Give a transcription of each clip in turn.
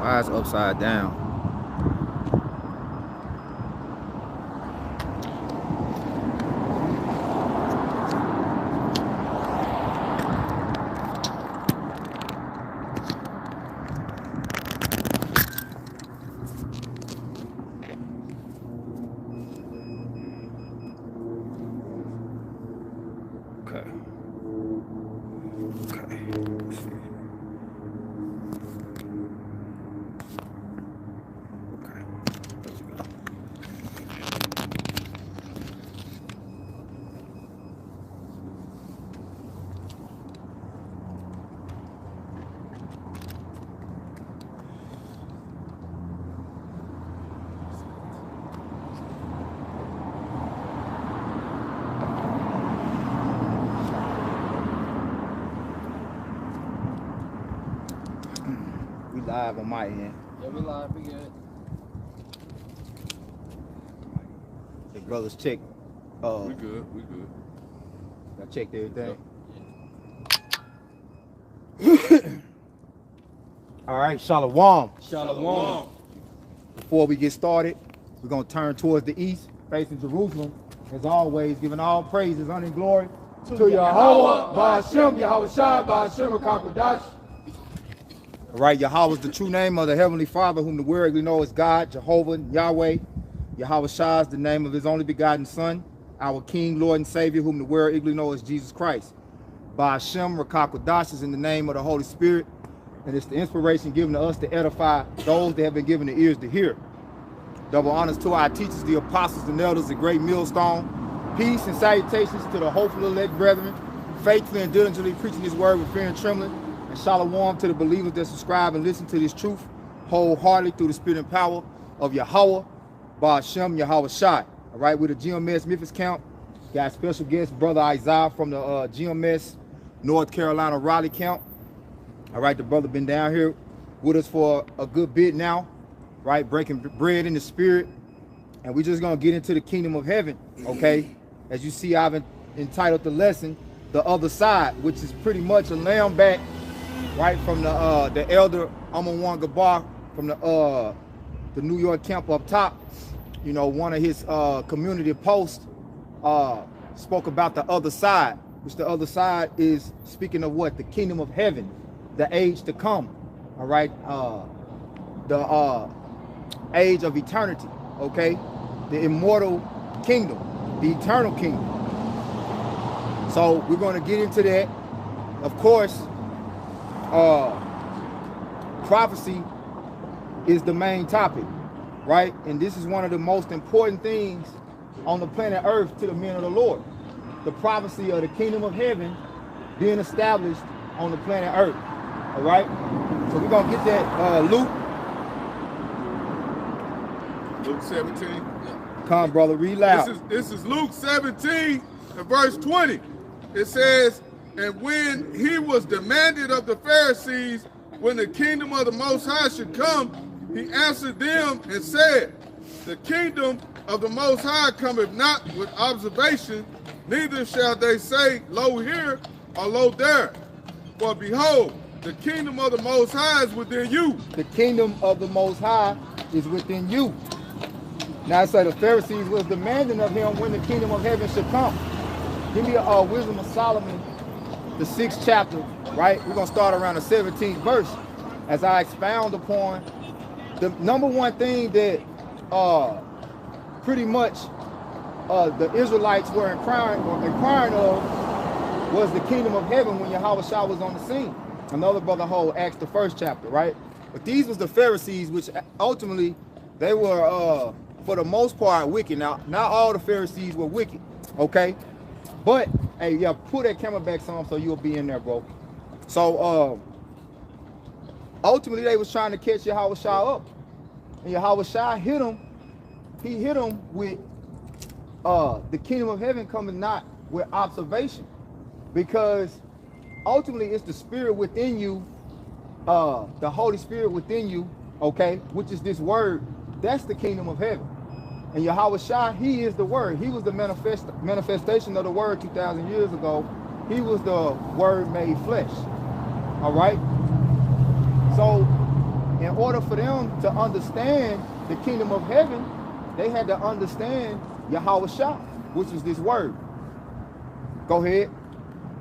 Eyes upside down. Okay. Okay. Let's see. Okay. Let's go. We live on my end. Yeah, we live. We good. The brothers check. We good. We good. I checked everything. All right, Shalom. Shalom. Before we get started, we're going to turn towards the east, facing Jerusalem. As always, giving all praises, honor, and glory to Yahweh, Ba'ashem, Yahweh Shai, Ba'ashem, Kakodash. All right, Yahweh is the true name of the Heavenly Father, whom the world know as God, Jehovah, Yahweh. Yahweh Shai is the name of his only begotten Son, our King, Lord, and Savior, whom the world know as Jesus Christ. Ba'ashem, Rakakodash is in the name of the Holy Spirit, and it's the inspiration given to us to edify those that have been given the ears to hear. Double honors to our teachers, the apostles and elders, the great millstone. Peace and salutations to the hopeful elect brethren, faithfully and diligently preaching his word with fear and trembling. And shalom to the believers that subscribe and listen to this truth wholeheartedly through the spirit and power of Yahweh, Ba'ashem, Yahweh Shai. All right, with the GMS Memphis count, got special guest, Brother Isaiah from the GMS North Carolina Raleigh count. All right, the brother been down here with us for a good bit now, right? Breaking bread in the spirit. And we're just going to get into the kingdom of heaven, okay? As you see, I've entitled the lesson, The Other Side, which is pretty much a lamb back, right, from the elder Amawan Gabar from the New York camp up top. You know, one of his community posts spoke about the other side, which the other side is speaking of what? The kingdom of heaven, the age to come, all right? The age of eternity, okay? The immortal kingdom, the eternal kingdom. So we're going to get into that. Of course, prophecy is the main topic, right? And this is one of the most important things on the planet Earth to the men of the Lord. The prophecy of the kingdom of heaven being established on the planet Earth, all right? So we're going to get that Luke 17. Come, brother, read loud. This is Luke 17 and verse 20. It says, and when he was demanded of the Pharisees when the kingdom of the Most High should come, he answered them and said, the kingdom of the Most High cometh not with observation, neither shall they say, lo here or lo there. For behold, the kingdom of the Most High is within you. The kingdom of the Most High is within you. Now I say the Pharisees was demanding of him when the kingdom of heaven should come. Give me a Wisdom of Solomon, the 6th chapter, right? We're going to start around the 17th verse as I expound upon the number one thing that pretty much the Israelites were inquiring of was the kingdom of heaven when Yahweh Shai was on the scene. Another brother hold Acts the 1st chapter, right? But these was the Pharisees, which ultimately they were for the most part wicked. Now, not all the Pharisees were wicked, okay? But hey, yeah, pull that camera back some so you'll be in there, bro. So ultimately they was trying to catch Yahweh Shai up. And Yahweh Shai hit him. He hit him with the kingdom of heaven coming not with observation. Because ultimately it's the spirit within you, the Holy Spirit within you, okay, which is this word. That's the kingdom of heaven. And Yahweh Shai, he is the word. He was the manifestation of the word 2,000 years ago. He was the word made flesh. All right? So in order for them to understand the kingdom of heaven, they had to understand Yahweh Shah, which is this word. Go ahead.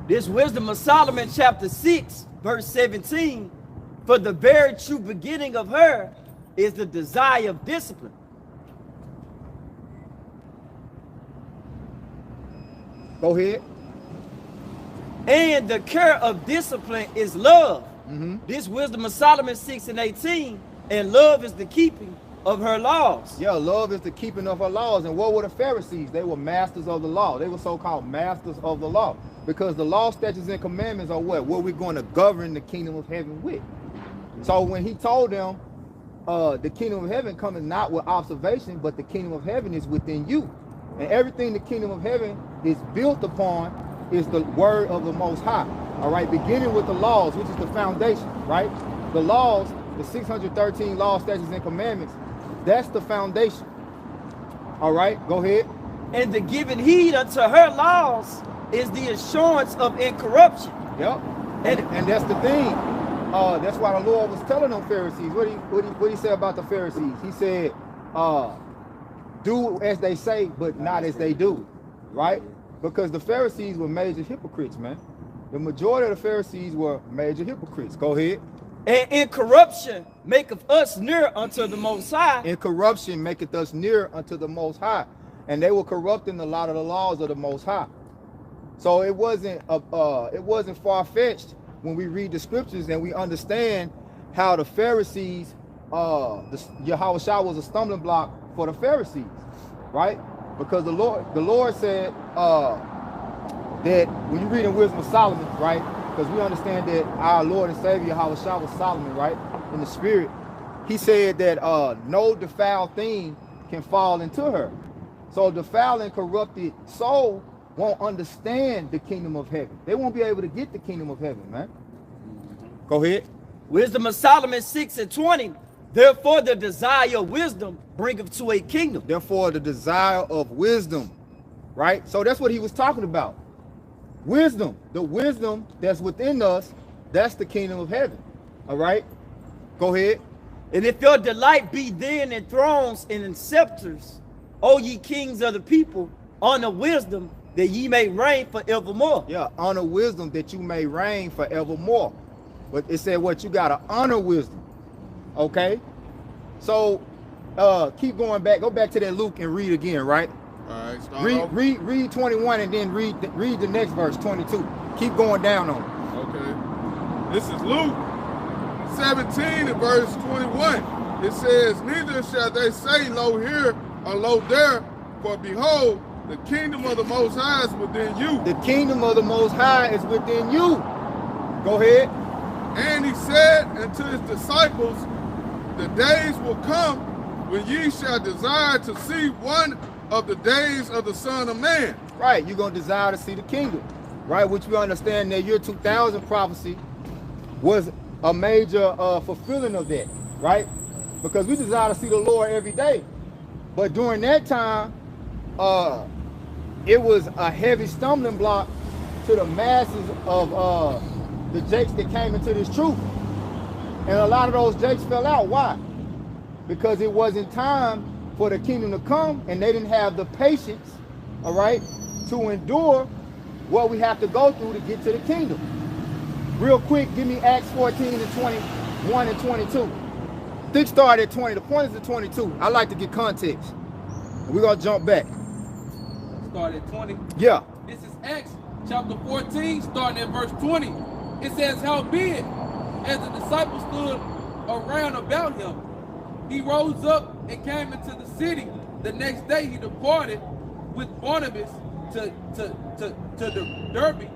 This Wisdom of Solomon, chapter 6, verse 17, for the very true beginning of her is the desire of discipline. Go ahead. And the care of discipline is love. Mm-hmm. This Wisdom of Solomon 6 and 18, and love is the keeping of her laws. Yeah, love is the keeping of her laws. And what were the Pharisees? They were masters of the law. They were so-called masters of the law. Because the law, statutes, and commandments are what we're going to govern the kingdom of heaven with. So when he told them, the kingdom of heaven cometh not with observation, but the kingdom of heaven is within you. And everything the kingdom of heaven is built upon is the word of the Most High. All right, beginning with the laws, which is the foundation, right? The laws, the 613 laws, statutes, and commandments, that's the foundation. All right, go ahead. And the giving heed unto her laws is the assurance of incorruption. Yep. And that's the thing. That's why the Lord was telling them Pharisees. What he said about the Pharisees? He said, do as they say, but not as they do. Right? Because the Pharisees were major hypocrites, man. The majority of the Pharisees were major hypocrites. Go ahead. And incorruption maketh us near unto the Most High. And corruption maketh us near unto the Most High. And they were corrupting a lot of the laws of the Most High. So it wasn't far-fetched when we read the scriptures and we understand how the Pharisees, Yahweh Shah was a stumbling block for the Pharisees, right? Because the Lord said that when you read in Wisdom of Solomon, right? Because we understand that our Lord and Savior Yahweh Shah was Solomon, right? In the spirit, he said that no defiled thing can fall into her. So defiled and corrupted soul won't understand the kingdom of heaven. They won't be able to get the kingdom of heaven, man. Go ahead. Wisdom of Solomon 6 and 20. Therefore the desire of wisdom bringeth to a kingdom. Therefore the desire of wisdom, right? So that's what he was talking about. Wisdom, the wisdom that's within us, that's the kingdom of heaven. All right? Go ahead. And if your delight be then in thrones and in scepters, O ye kings of the people, honor wisdom, that ye may reign forevermore. Yeah, honor wisdom that you may reign forevermore. But it said what? You got to honor wisdom. Okay? So, keep going back. Go back to that Luke and read again, right? All right, read 21 and then read the next verse, 22. Keep going down on it. Okay. This is Luke 17 and verse 21. It says, neither shall they say, lo here or lo there, for behold, the kingdom of the Most High is within you. The kingdom of the Most High is within you. Go ahead. And he said unto his disciples, the days will come when ye shall desire to see one of the days of the Son of Man. Right, you're going to desire to see the kingdom. Right, which we understand that year 2000 prophecy was a major fulfilling of that. Right? Because we desire to see the Lord every day. But during that time, it was a heavy stumbling block to the masses of the jakes that came into this truth. And a lot of those jakes fell out. Why? Because it wasn't time for the kingdom to come, and they didn't have the patience, all right, to endure what we have to go through to get to the kingdom. Real quick, give me Acts 14 and 21 and 22. Think start at 20. The point is at 22. I like to get context. We're going to jump back. Start at 20. Yeah. This is Acts chapter 14, starting at verse 20. It says, howbeit, as the disciples stood around about him, he rose up and came into the city. The next day he departed with Barnabas to Derbe.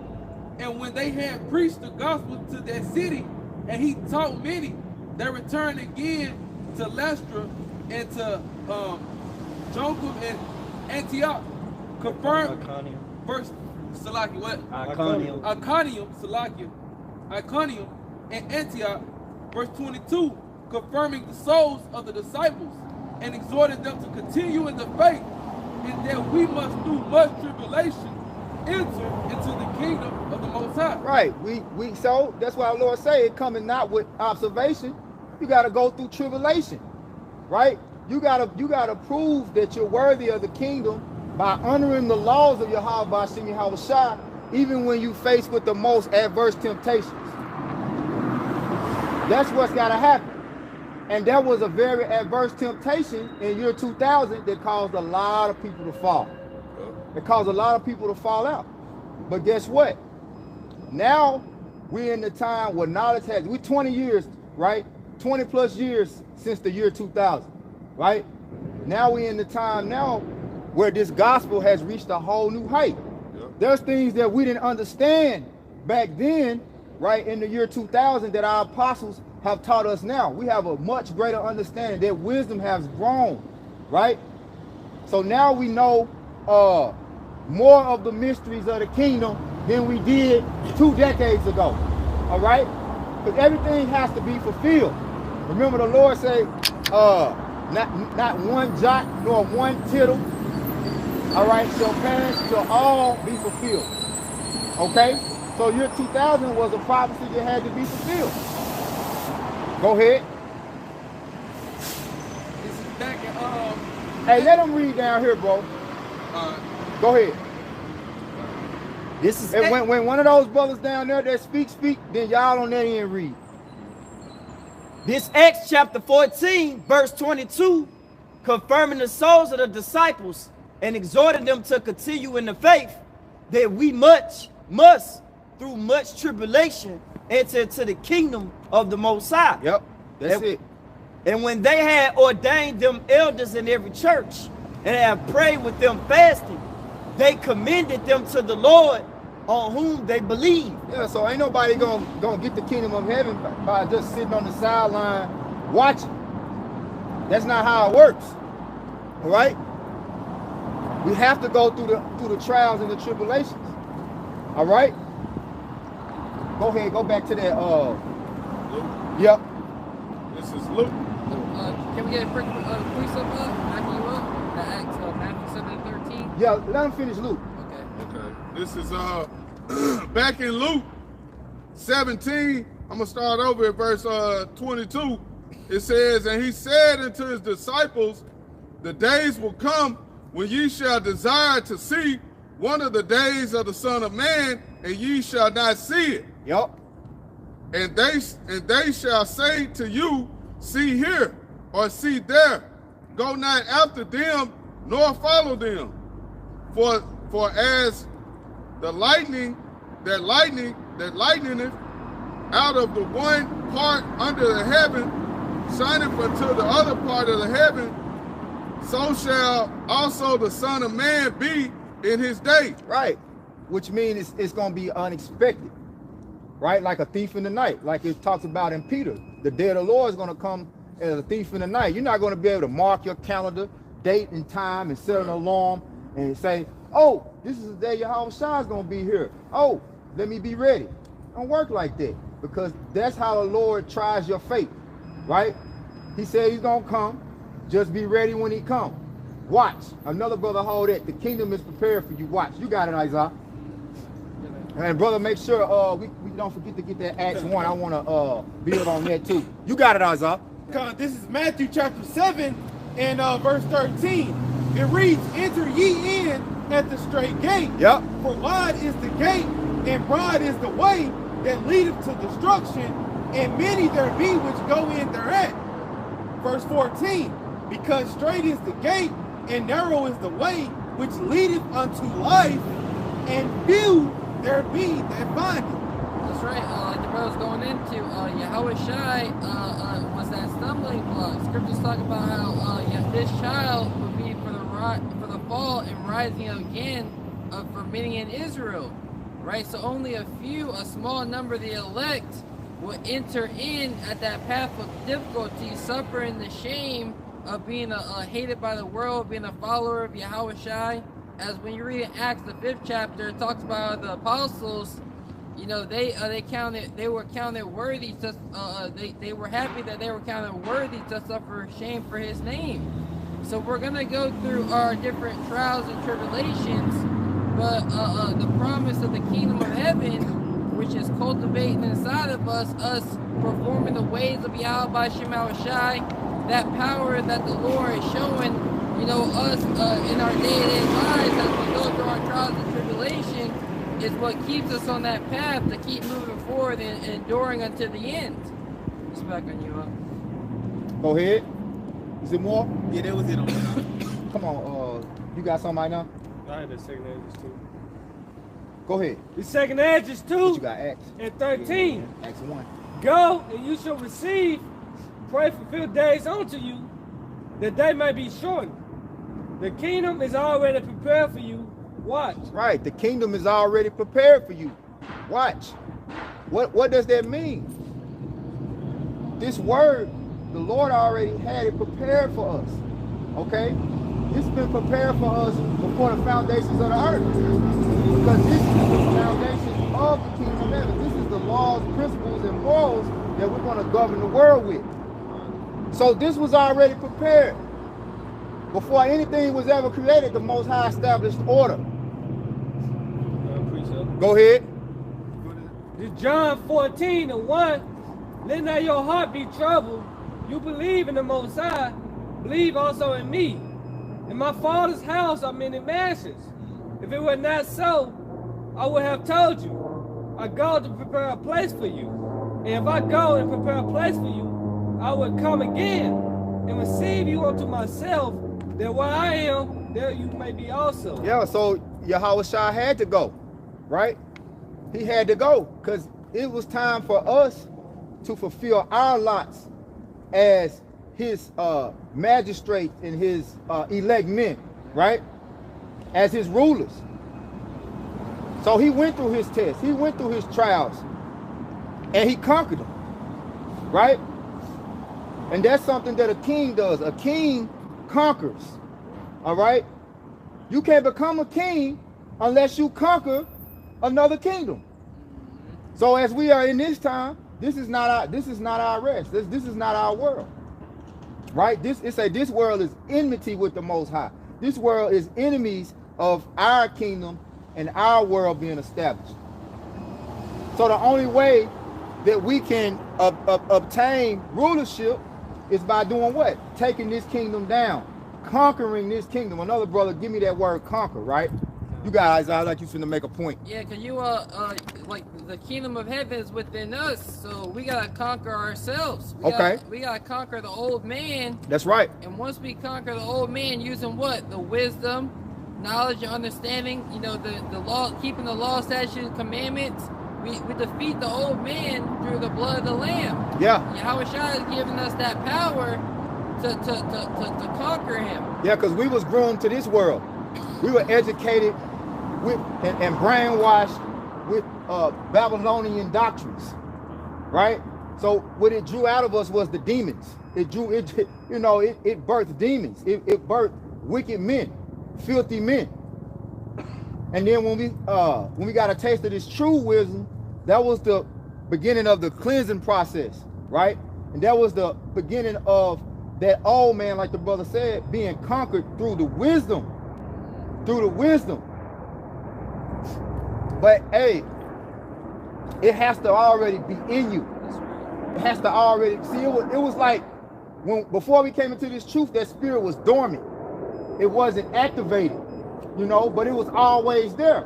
And when they had preached the gospel to that city, and he taught many, they returned again to Lystra and to Jonkum and Antioch, confirmed first Salakia, what? Iconium and Antioch, verse 22, confirming the souls of the disciples and exhorted them to continue in the faith, and that we must through much tribulation enter into the kingdom of the Most High. Right. So that's why our Lord say it coming not with observation, You got to go through tribulation, right? You gotta prove that you're worthy of the kingdom by honoring the laws of Yahweh Ba'ashem Yahweh Shai, even when you faced with the most adverse temptations. That's what's got to happen. And that was a very adverse temptation in year 2000 that caused a lot of people to fall. It caused a lot of people to fall out. But guess what? Now we're in the time where knowledge has, we're 20 years, right? 20 plus years since the year 2000, right? Now we're in the time now where this gospel has reached a whole new height. There's things that we didn't understand back then, right, in the year 2000 that our apostles have taught us now. We have a much greater understanding. Their wisdom has grown, right? So now we know more of the mysteries of the kingdom than we did 2 decades ago, all right? Because everything has to be fulfilled. Remember the Lord said, not one jot nor one tittle, all right, shall pass, shall all be fulfilled, okay? So year 2000 was a prophecy that had to be fulfilled. Go ahead. This is back in, Hey, let them read down here, bro. Go ahead. This is And when one of those brothers down there that speak, then y'all on that end read. This Acts chapter 14, verse 22, confirming the souls of the disciples and exhorting them to continue in the faith, that we must, through much tribulation, enter into the kingdom of the Most High. Yep, that's it. And when they had ordained them elders in every church and had prayed with them fasting, they commended them to the Lord on whom they believed. Yeah, so ain't nobody gonna get the kingdom of heaven by just sitting on the sideline watching. That's not how it works. All right? We have to go through the trials and the tribulations. All right? Go ahead, go back to that. Luke. Yep. This is Luke. Can we get a quick precept up? Matthew up? Matthew 7 and 13? Yeah, let him finish Luke. Okay. This is back in Luke 17. I'm gonna start over at verse 22. It says, and he said unto his disciples, the days will come when ye shall desire to see one of the days of the Son of Man, and ye shall not see it. Yep. And they shall say to you, see here, or see there. Go not after them, nor follow them. For as the lightning that lighteneth out of the one part under the heaven, shineth unto the other part of the heaven, so shall also the Son of Man be in his day. Right. Which means it's going to be unexpected. Right? Like a thief in the night. Like it talks about in Peter. The day of the Lord is going to come as a thief in the night. You're not going to be able to mark your calendar, date and time, and set an alarm and say, oh, this is the day Yahweh Shai is going to be here. Oh, let me be ready. Don't work like that, because that's how the Lord tries your faith. Right? He said he's going to come. Just be ready when he comes. Watch. Another brother hold it. The kingdom is prepared for you. Watch. You got it, Isaiah. And brother, make sure we don't forget to get that Acts 1. I want to build on that too. You got it, Isaiah. This is Matthew chapter 7 and verse 13. It reads, enter ye in at the straight gate. Yep. For wide is the gate and broad is the way that leadeth to destruction, and many there be which go in thereat. Verse 14. Because straight is the gate and narrow is the way which leadeth unto life, and few there be that find it. That's right. Like the brother's going into, Yahweh Shai was that stumbling block. Scriptures talk about how this child would be for the fall and rising again for many in Israel. Right? So only a small number of the elect will enter in at that path of difficulty, suffering the shame of being hated by the world, being a follower of Yahweh Shai. As when you read Acts, the 5th chapter, it talks about the apostles. You know, they were counted worthy to. They were happy that they were counted worthy to suffer shame for His name. So we're gonna go through our different trials and tribulations, but the promise of the kingdom of heaven which is cultivating inside of us performing the ways of Yahweh Shema Shai, that power that the Lord is showing, you know, us in our day-to-day lives as we go through our trials and tribulation, is what keeps us on that path to keep moving forward and enduring unto the end. It's back on you up. Go ahead. Is it more? Yeah, that was it on that. Come on, you got something right now? I had the second Ages too. Go ahead. The second Ages What you 2 got? Acts. and 13. Acts 1. Go and you shall receive, pray fulfill days unto you, that they may be shortened. The kingdom is already prepared for you. Watch. Right. The kingdom is already prepared for you. Watch. What does that mean? This word, the Lord already had it prepared for us. Okay? It's been prepared for us before the foundations of the earth. Because this is the foundation of the kingdom of heaven. This is the laws, principles, and morals that we're going to govern the world with. So this was already prepared. Before anything was ever created, the Most High established order. Go ahead. This John 14:1. Let not your heart be troubled. You believe in the Most High, believe also in me. In my Father's house are many mansions. If it were not so, I would have told you. I go to prepare a place for you. And if I go and prepare a place for you, I will come again and receive you unto myself, that where I am, there you may be also. Yeah, so Yahweh Shai had to go, right? He had to go because it was time for us to fulfill our lots as his magistrate and his elect men, right? As his rulers. So he went through his tests, he went through his trials, and he conquered them, right? And that's something that a king does. A king conquers, all right? You can't become a king unless you conquer another kingdom. So as we are in this time, this is not our rest. This is not our world, right? This world is enmity with the Most High. This world is enemies of our kingdom and our world being established. So the only way that we can obtain rulership is by doing what? Taking this kingdom down, conquering this kingdom. Another brother, give me that word conquer, right? You guys, I like you to make a point. Yeah, cause you like the kingdom of heaven is within us, so we gotta conquer ourselves. We gotta conquer the old man. That's right. And once we conquer the old man, using what? The wisdom, knowledge, and understanding. You know, the law, keeping the law, statutes, commandments. We defeat the old man through the blood of the Lamb. Yeah. Yahweh Shai is giving us that power to conquer him. Yeah, because we was groomed to this world. We were educated with and brainwashed with Babylonian doctrines, right? So what it drew out of us was the demons. It birthed demons. It birthed wicked men, filthy men. And then when we got a taste of this true wisdom, that was the beginning of the cleansing process, right? And that was the beginning of that old man, like the brother said, being conquered through the wisdom. Through the wisdom. But hey, it has to already be in you. It has to already see. It was like before we came into this truth, that spirit was dormant. It wasn't activated, but it was always there.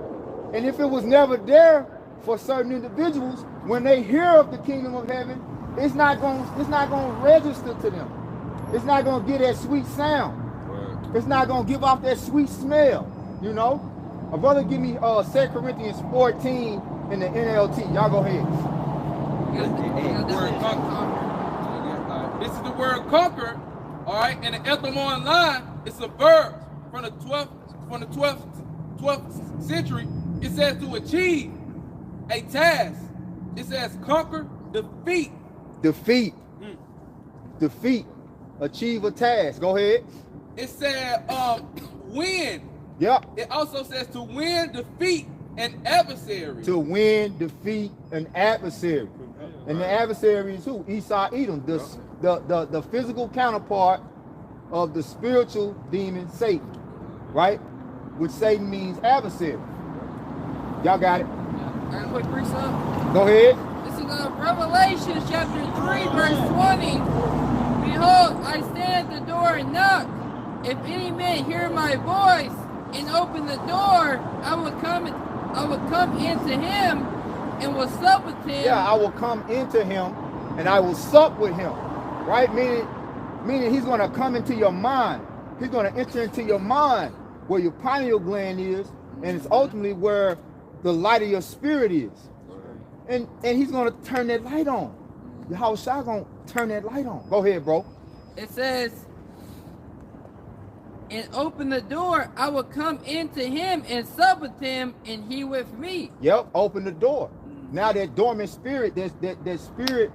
And if it was never there for certain individuals, when they hear of the kingdom of heaven, it's not going to register to them. It's not going to get that sweet sound. It's not going to give off that sweet smell, A brother give me 2 Corinthians 14 in the NLT. Y'all go ahead. Word conquer. This is the word conquer, all right? And the etymon line, it's a verb from the 12th century. It says to achieve a task. It says conquer, defeat. Defeat. Defeat. Achieve a task. Go ahead. It said win. Yep. It also says to win, defeat an adversary. To win, defeat an adversary. And the adversary is who? Esau Edom, the physical counterpart of the spiritual demon Satan, right? Which Satan means adversary. Y'all got it? Alright, quick precept. Go ahead. This is Revelation chapter 3, verse 20. Behold, I stand at the door and knock. If any man hear my voice and open the door, I will come into him and will sup with him. Yeah, I will come into him and I will sup with him. Right? Meaning he's going to come into your mind. He's going to enter into your mind where your pineal gland is, and it's ultimately where the light of your spirit is. And he's going to turn that light on. Yahushua going to turn that light on. Go ahead, bro. It says, and open the door, I will come into him and sup with him, and he with me. Yep, open the door. Now that dormant spirit, that spirit,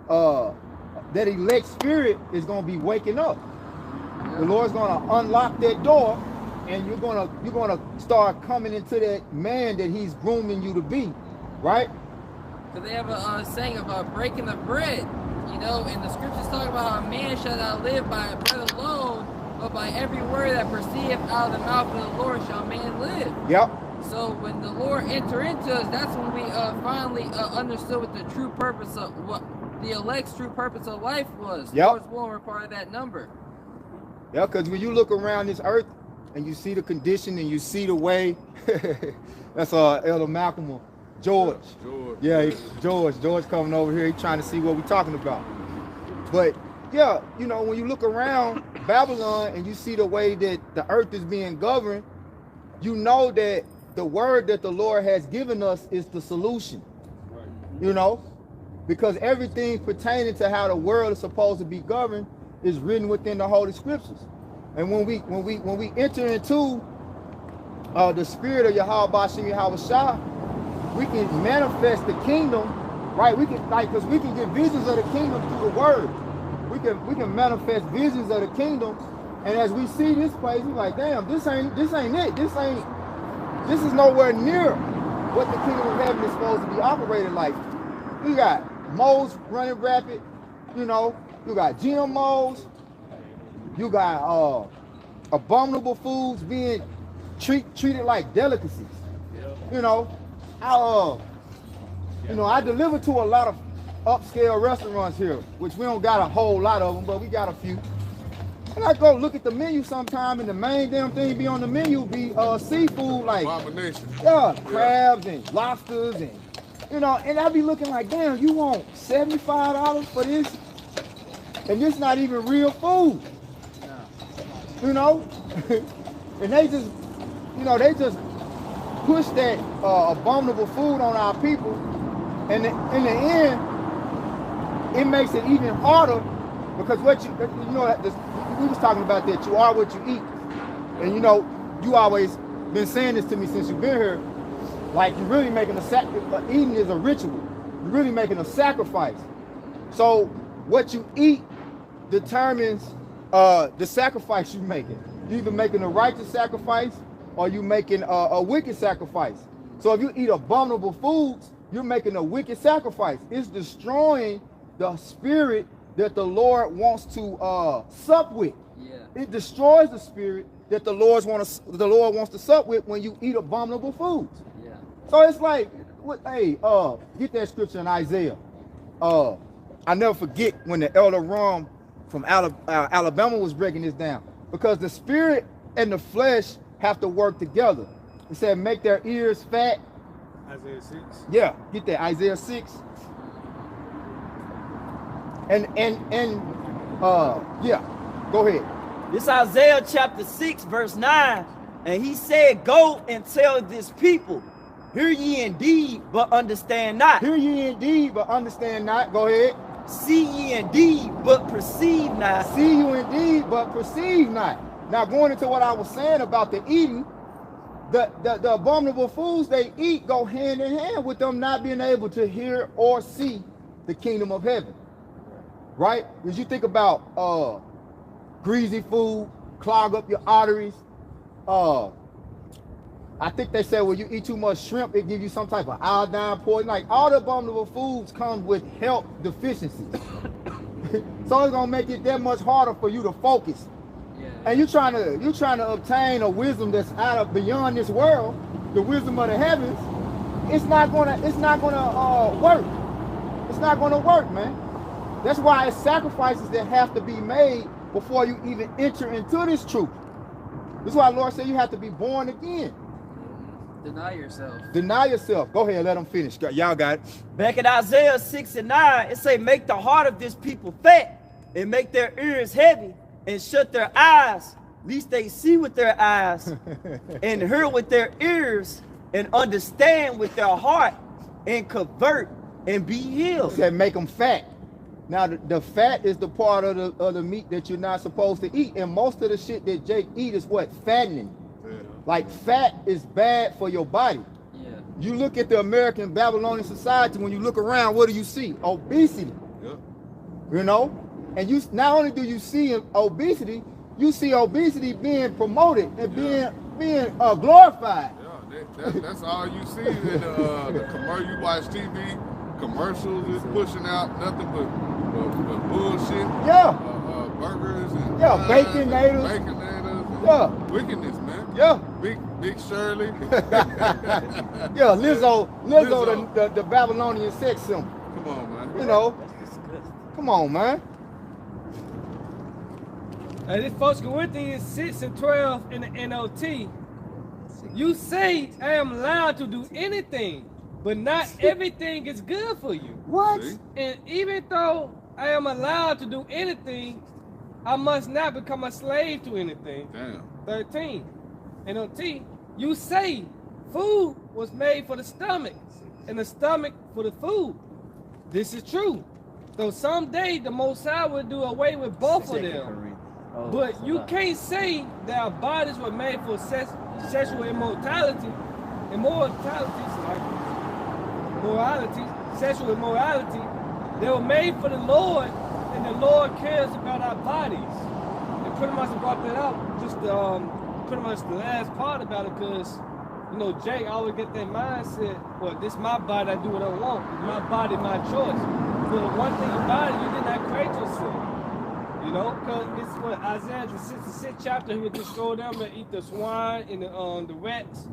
that elect spirit is going to be waking up. The Lord's going to unlock that door, and you're gonna start coming into that man that he's grooming you to be, right? So they have a saying about breaking the bread, you know, and the scriptures talk about how a man shall not live by bread alone, but by every word that proceedeth out of the mouth of the Lord shall man live. Yep. So when the Lord entered into us, that's when we finally understood what the true purpose of what the elect's true purpose of life was. Yep. Lord's will were part of that number. Yeah, because when you look around this earth and you see the condition and you see the way, that's Elder Malcolm, George. Yeah, George coming over here. He's trying to see what we're talking about. But yeah, you know, when you look around Babylon and you see the way that the earth is being governed, you know that the word that the Lord has given us is the solution. You know, because everything pertaining to how the world is supposed to be governed is written within the Holy Scriptures. And when we enter into the spirit of Yahweh Bashim Yahushua, we can manifest the kingdom, right? We can because we can get visions of the kingdom through the word. We can manifest visions of the kingdom, and as we see this place, we're like, damn, this ain't it. This is nowhere near what the kingdom of heaven is supposed to be operating like. You got moles running rapid, you know. You got GMOs. You got abominable foods being treated like delicacies. You know, I deliver to a lot of upscale restaurants here, which we don't got a whole lot of them, but we got a few. And I go look at the menu sometime, and the main damn thing be on the menu be seafood, like crabs and lobsters, and you know, and I be looking like, damn, you want $75 for this? And this not even real food. You know? And they just push that abominable food on our people. And in the end, it makes it even harder because we was talking about that you are what you eat. And you know, you always been saying this to me since you've been here. Like you're really making eating is a ritual. You're really making a sacrifice. So what you eat determines the sacrifice you're making. You're either making a righteous sacrifice or you're making a wicked sacrifice. So if you eat abominable foods, you're making a wicked sacrifice. It's destroying the spirit that the Lord wants to sup with. Yeah. It destroys the spirit that the Lord wants to sup with when you eat abominable foods. Yeah. So it's like, get that scripture in Isaiah. I never forget when the Elder Rum from Alabama was breaking this down, because the spirit and the flesh have to work together. He said, make their ears fat. Isaiah 6. Yeah, get that, Isaiah 6. And yeah, go ahead. This Isaiah chapter 6, verse 9. And he said, go and tell this people, hear ye indeed, but understand not. Hear ye indeed, but understand not. Go ahead. See ye indeed, but perceive not. See you indeed, but perceive not. Now going into what I was saying about the eating, the abominable foods they eat go hand in hand with them not being able to hear or see the kingdom of heaven. Right? Because you think about greasy food, clog up your arteries. I think they said when you eat too much shrimp, it gives you some type of iodine poison. Like all the abominable foods come with health deficiencies. So it's gonna make it that much harder for you to focus. Yeah. And you're trying to obtain a wisdom that's beyond this world, the wisdom of the heavens. it's not gonna work. It's not gonna work, man. That's why it's sacrifices that have to be made before you even enter into this truth. This is why the Lord said you have to be born again. Deny yourself. Deny yourself. Go ahead, let them finish. Y'all got it. Back in Isaiah 6 and 9, it say, make the heart of this people fat and make their ears heavy and shut their eyes, lest they see with their eyes and hear with their ears and understand with their heart and convert and be healed. It said make them fat. Now the fat is the part of the meat that you're not supposed to eat. And most of the shit that Jake eat is what? Fattening. Yeah. Like fat is bad for your body. Yeah. You look at the American Babylonian society, when you look around, what do you see? Obesity. Yep. You know? And you not only do you see obesity, you see obesity being promoted and being glorified. Yeah, that's all you see in the commercial. You watch TV commercials, is pushing out nothing but bullshit. Yeah. Burgers and Baconators. Baconators. Yeah. Wickedness, man. Yeah. Big Shirley. Yeah, Lizzo, the Babylonian sex symbol. Come on, man. You know. Come on, man. And this 1 Corinthians 6 and 12 in the NLT, you say I am allowed to do anything, but not everything is good for you. What? See? And even though I am allowed to do anything, I must not become a slave to anything. Damn. 13. NLT, you say food was made for the stomach, and the stomach for the food. This is true. So someday the Most High will do away with both of them. But you can't say that our bodies were made for sexual immorality, sexual immorality. They were made for the Lord, and the Lord cares about our bodies. And pretty much brought that out, just pretty much the last part about it, because you know, Jay always get that mindset, well, this is my body, I do what I want. It's my body, my choice. But the one thing about it, you did not create yourself. You know, because it's what Isaiah, the 66th chapter, he would just go down and eat the swine and the rats.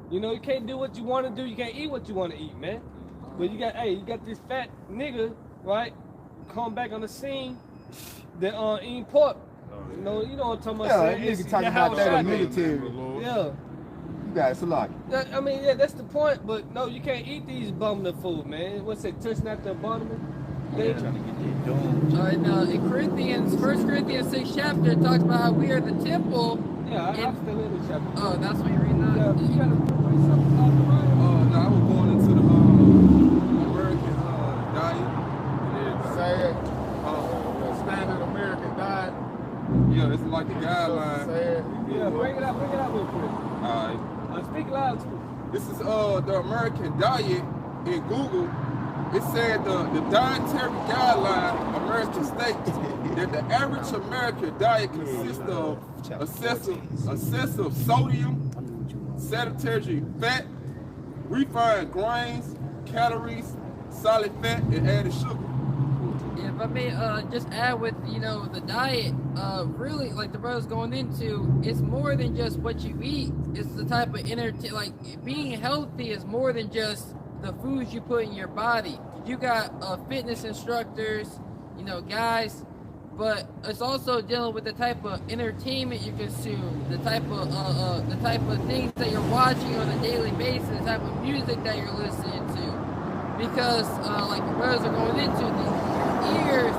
You know, you can't do what you want to do. You can't eat what you want to eat, man. But you got this fat nigga, right, come back on the scene that eating pork. You know what I'm talking about? Yeah, that nigga talking about that in the military. Yeah. You guys, a lot. I mean, yeah, that's the point. But no, you can't eat these abominable food, man. What's that? Touch not the abominable. In Corinthians, 1 Corinthians 6 chapter, it talks about how we are the temple. Yeah, I'm still in the chapter. Oh, that's what you're reading now? Yeah, you gotta put something out the right. No, I was going into the American diet. Sad. Standard American diet. Yeah, it's like the guideline. Sad. Yeah, bring it out real quick. Alright. Speak loud too. This is the American diet in Google. It said the dietary guideline American states that the average American diet consists of excessive sodium, saturated fat, refined grains, calories, solid fat, and added sugar. Yeah, if I may just add with, the diet, really, like the brother's going into, it's more than just what you eat. It's the type of being healthy is more than just the foods you put in your body. You got fitness instructors, guys, but it's also dealing with the type of entertainment you consume, the type of things that you're watching on a daily basis, the type of music that you're listening to. Because like the brothers are going into, your ears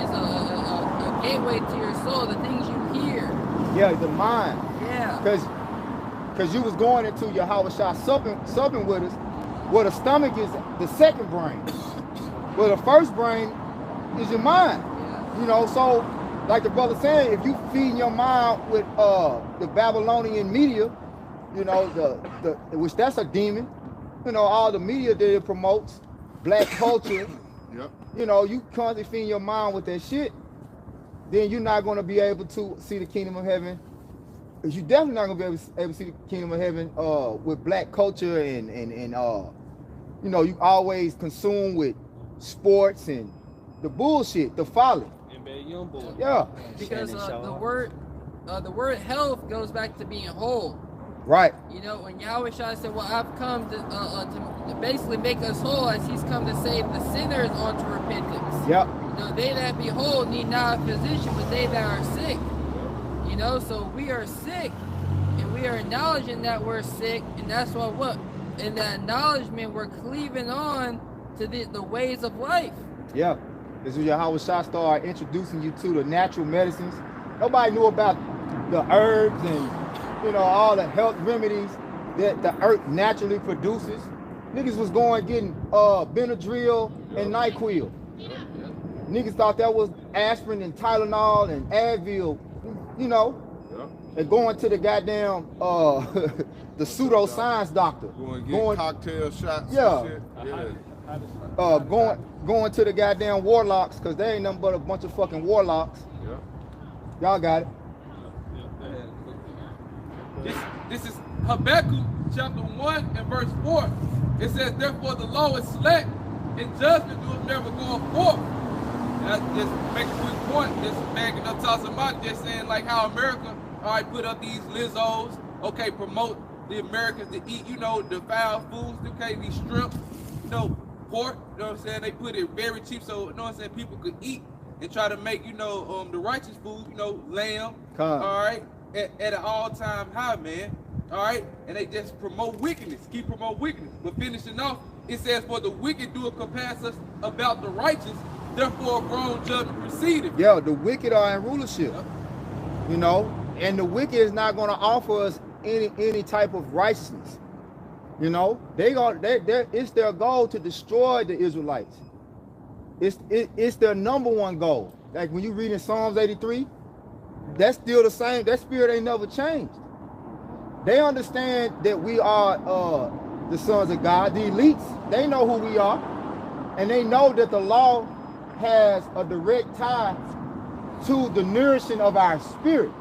is a gateway to your soul, the things you hear. Yeah, the mind. Yeah. Because you was going into your Hawashah supping with us, where the stomach is the second brain. Well, the first brain is your mind. So like the brother saying, if you feed your mind with the Babylonian media, which that's a demon, all the media that it promotes, black culture, Yep. You constantly feeding your mind with that shit, then you're not going to be able to see the kingdom of heaven. You're definitely not going to be able to see the kingdom of heaven with black culture and you always consume with sports and the bullshit, the folly. Yeah. Because the word health goes back to being whole. Right. You know, when Yahweh Shai said, well, I've come to basically make us whole, as he's come to save the sinners unto repentance. Yep. You know, they that be whole need not a physician, but they that are sick. You know, so we are sick, and we are acknowledging that we're sick, and that's what in that acknowledgement, we're cleaving on to the ways of life. Yeah. This is Yahweh Shai started introducing you to the natural medicines. Nobody knew about the herbs and, you know, all the health remedies that the earth naturally produces. Niggas was going getting Benadryl and NyQuil. Niggas thought that was aspirin and Tylenol and Advil, you know, and going to the goddamn the pseudoscience doctor. Going cocktail shots. Yeah. And shit. Going to the goddamn warlocks, because they ain't nothing but a bunch of fucking warlocks. Yeah. Y'all got it. This is Habakkuk chapter 1 and verse 4. It says, therefore the law is slack, and judgment doeth never go forth. That's just make a quick point. Just backing up Tassamat, just saying like how America, all right, put up these Lizzos, okay, promote the Americans to eat, you know, the foul foods, okay, these shrimp, you know, pork, you know what I'm saying? They put it very cheap so, you know what I'm saying, people could eat and try to make, you know, the righteous foods, you know, lamb, all right, at an all-time high, man, all right? And they just promote wickedness, keep promote wickedness. But finishing off, it says, for the wicked doeth compass us about the righteous, therefore a grown judgment proceedeth. Yeah, the wicked are in rulership, you know, and the wicked is not going to offer us any type of righteousness. You know, it's their goal to destroy the Israelites. It's their number one goal. Like when you read in Psalms 83, that's still the same. That spirit ain't never changed. They understand that we are the sons of God, the elites. They know who we are, and they know that the law has a direct tie to the nourishing of our spirit.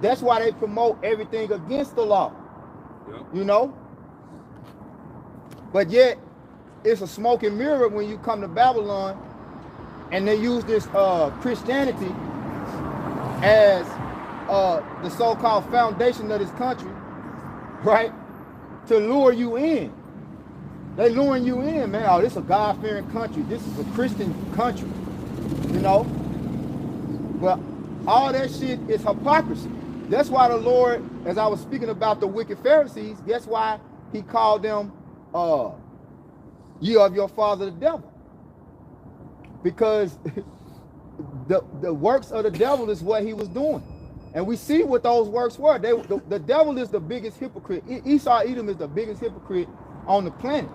That's why they promote everything against the law. You know, but yet it's a smoke and mirror when you come to Babylon and they use this Christianity as the so-called foundation of this country, right, to lure you in. They luring you in, man. Oh, this is a God-fearing country. This is a Christian country, you know. But all that shit is hypocrisy. That's why the Lord, as I was speaking about the wicked Pharisees, guess why he called them ye of your father the devil? Because the works of the devil is what he was doing. And we see what those works were. The devil is the biggest hypocrite. Esau Edom is the biggest hypocrite on the planet.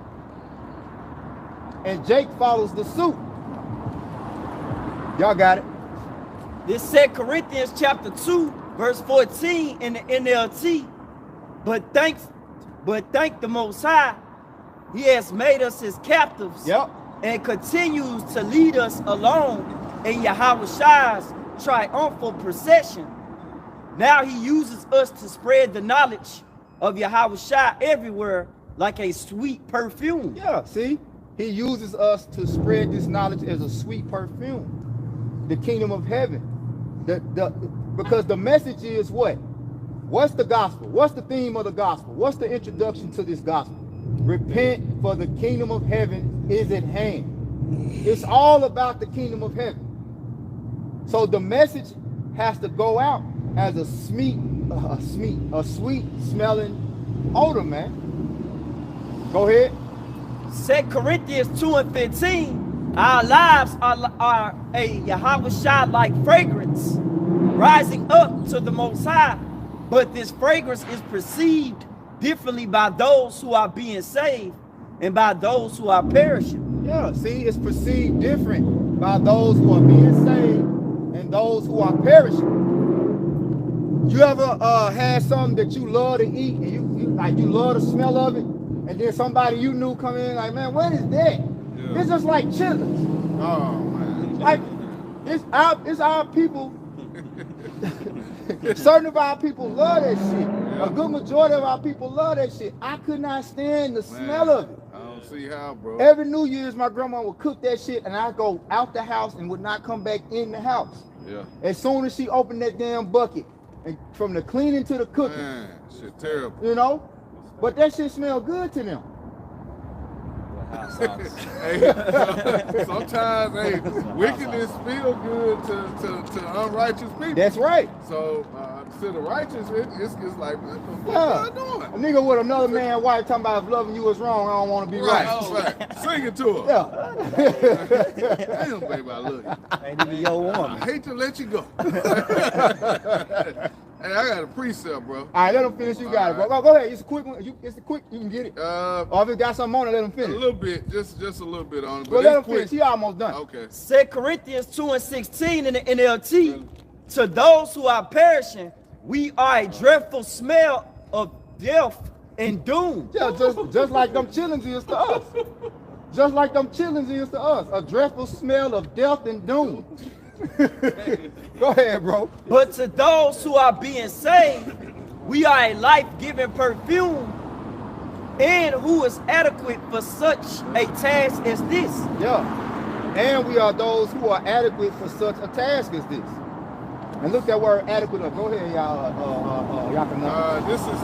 And Jake follows the suit. Y'all got it. This 2 Corinthians chapter 2, verse 14 in the NLT. But thank the Most High, he has made us his captives. Yep. And continues to lead us along in Yahweh Shai's triumphal procession. Now he uses us to spread the knowledge of Yahweh Shai everywhere like a sweet perfume. Yeah, see? He uses us to spread this knowledge as a sweet perfume. The kingdom of heaven. Because the message is what? What's the gospel? What's the theme of the gospel? What's the introduction to this gospel? Repent, for the kingdom of heaven is at hand. It's all about the kingdom of heaven. So the message has to go out as a sweet smelling odor, man. Go ahead. 2 Corinthians 2 and 15. Our lives are a Yahweh Shai like fragrance rising up to the Most High, but this fragrance is perceived differently by those who are being saved and by those who are perishing. Yeah, see, it's perceived different by those who are being saved and those who are perishing. You ever had something that you love to eat and you love the smell of it, and then somebody you knew come in like, man, what is that? Yeah. It's just like chitlins. Oh man. Like it's our people. Certain of our people love that shit. Yeah. A good majority of our people love that shit. I could not stand the smell of it. I don't see how, bro. Every New Year's, my grandma would cook that shit, and I'd go out the house and would not come back in the house. Yeah. As soon as she opened that damn bucket and from the cleaning to the cooking. Man, shit terrible. You know, but that shit smell good to them. Hey, sometimes, hey, wickedness feel good to unrighteous people. That's right. So to the righteous, it's like, what the fuck Yeah. y'all doing? A nigga with another man wife talking about if loving you is wrong, I don't want to be right. Right. Sing it to her. Yeah. Damn, baby, I love you. Ain't even your I woman. hate to let you go. Hey, I got a precept, bro. All right, let him finish. You got it, bro. Go ahead. It's a quick one. It's a quick. You can get it. Or if it got something on it, let him A finish. little bit, just a little bit on it. Well, But let him it's quick. finish. He almost done. Okay. 2 Corinthians 2:16 in the NLT. To those who are perishing, we are a dreadful smell of death and doom. Yeah, just like them chillings is to us. Just like them chillings is to us. A dreadful smell of death and doom. Go ahead, bro. But to those who are being saved, we are a life-giving perfume, and who is adequate for such a task as this. Yeah. And we are those who are adequate for such a task as this. And look that word adequate up. Go ahead, y'all can know. This is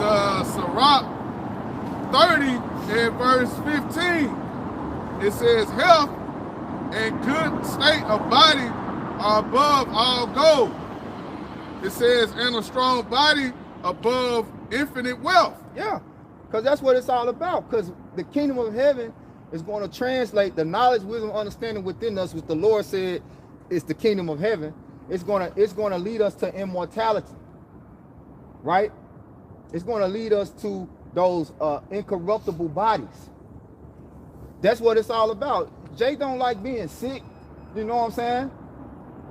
Sirach 30 and verse 15. It says, health and good state of body are above all gold. It says, and a strong body above infinite wealth. Yeah, because that's what it's all about. Because the kingdom of heaven is going to translate the knowledge, wisdom, understanding within us, which the Lord said is the kingdom of heaven. It's going to lead us to immortality, right? It's going to lead us to those incorruptible bodies. That's what it's all about. Jake don't like being sick. You know what I'm saying?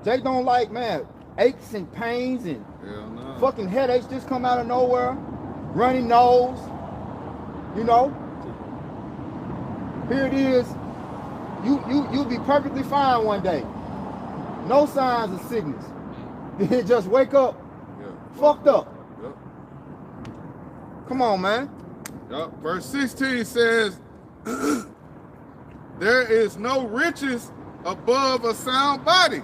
Jake don't like, man, aches and pains and Hell no. fucking headaches just come out of nowhere, runny nose, you know. Here it is. You'll be perfectly fine one day. No signs of sickness. Then just wake up, fucked up. Yep. Come on, man. Yep. Verse 16 says, there is no riches above a sound body.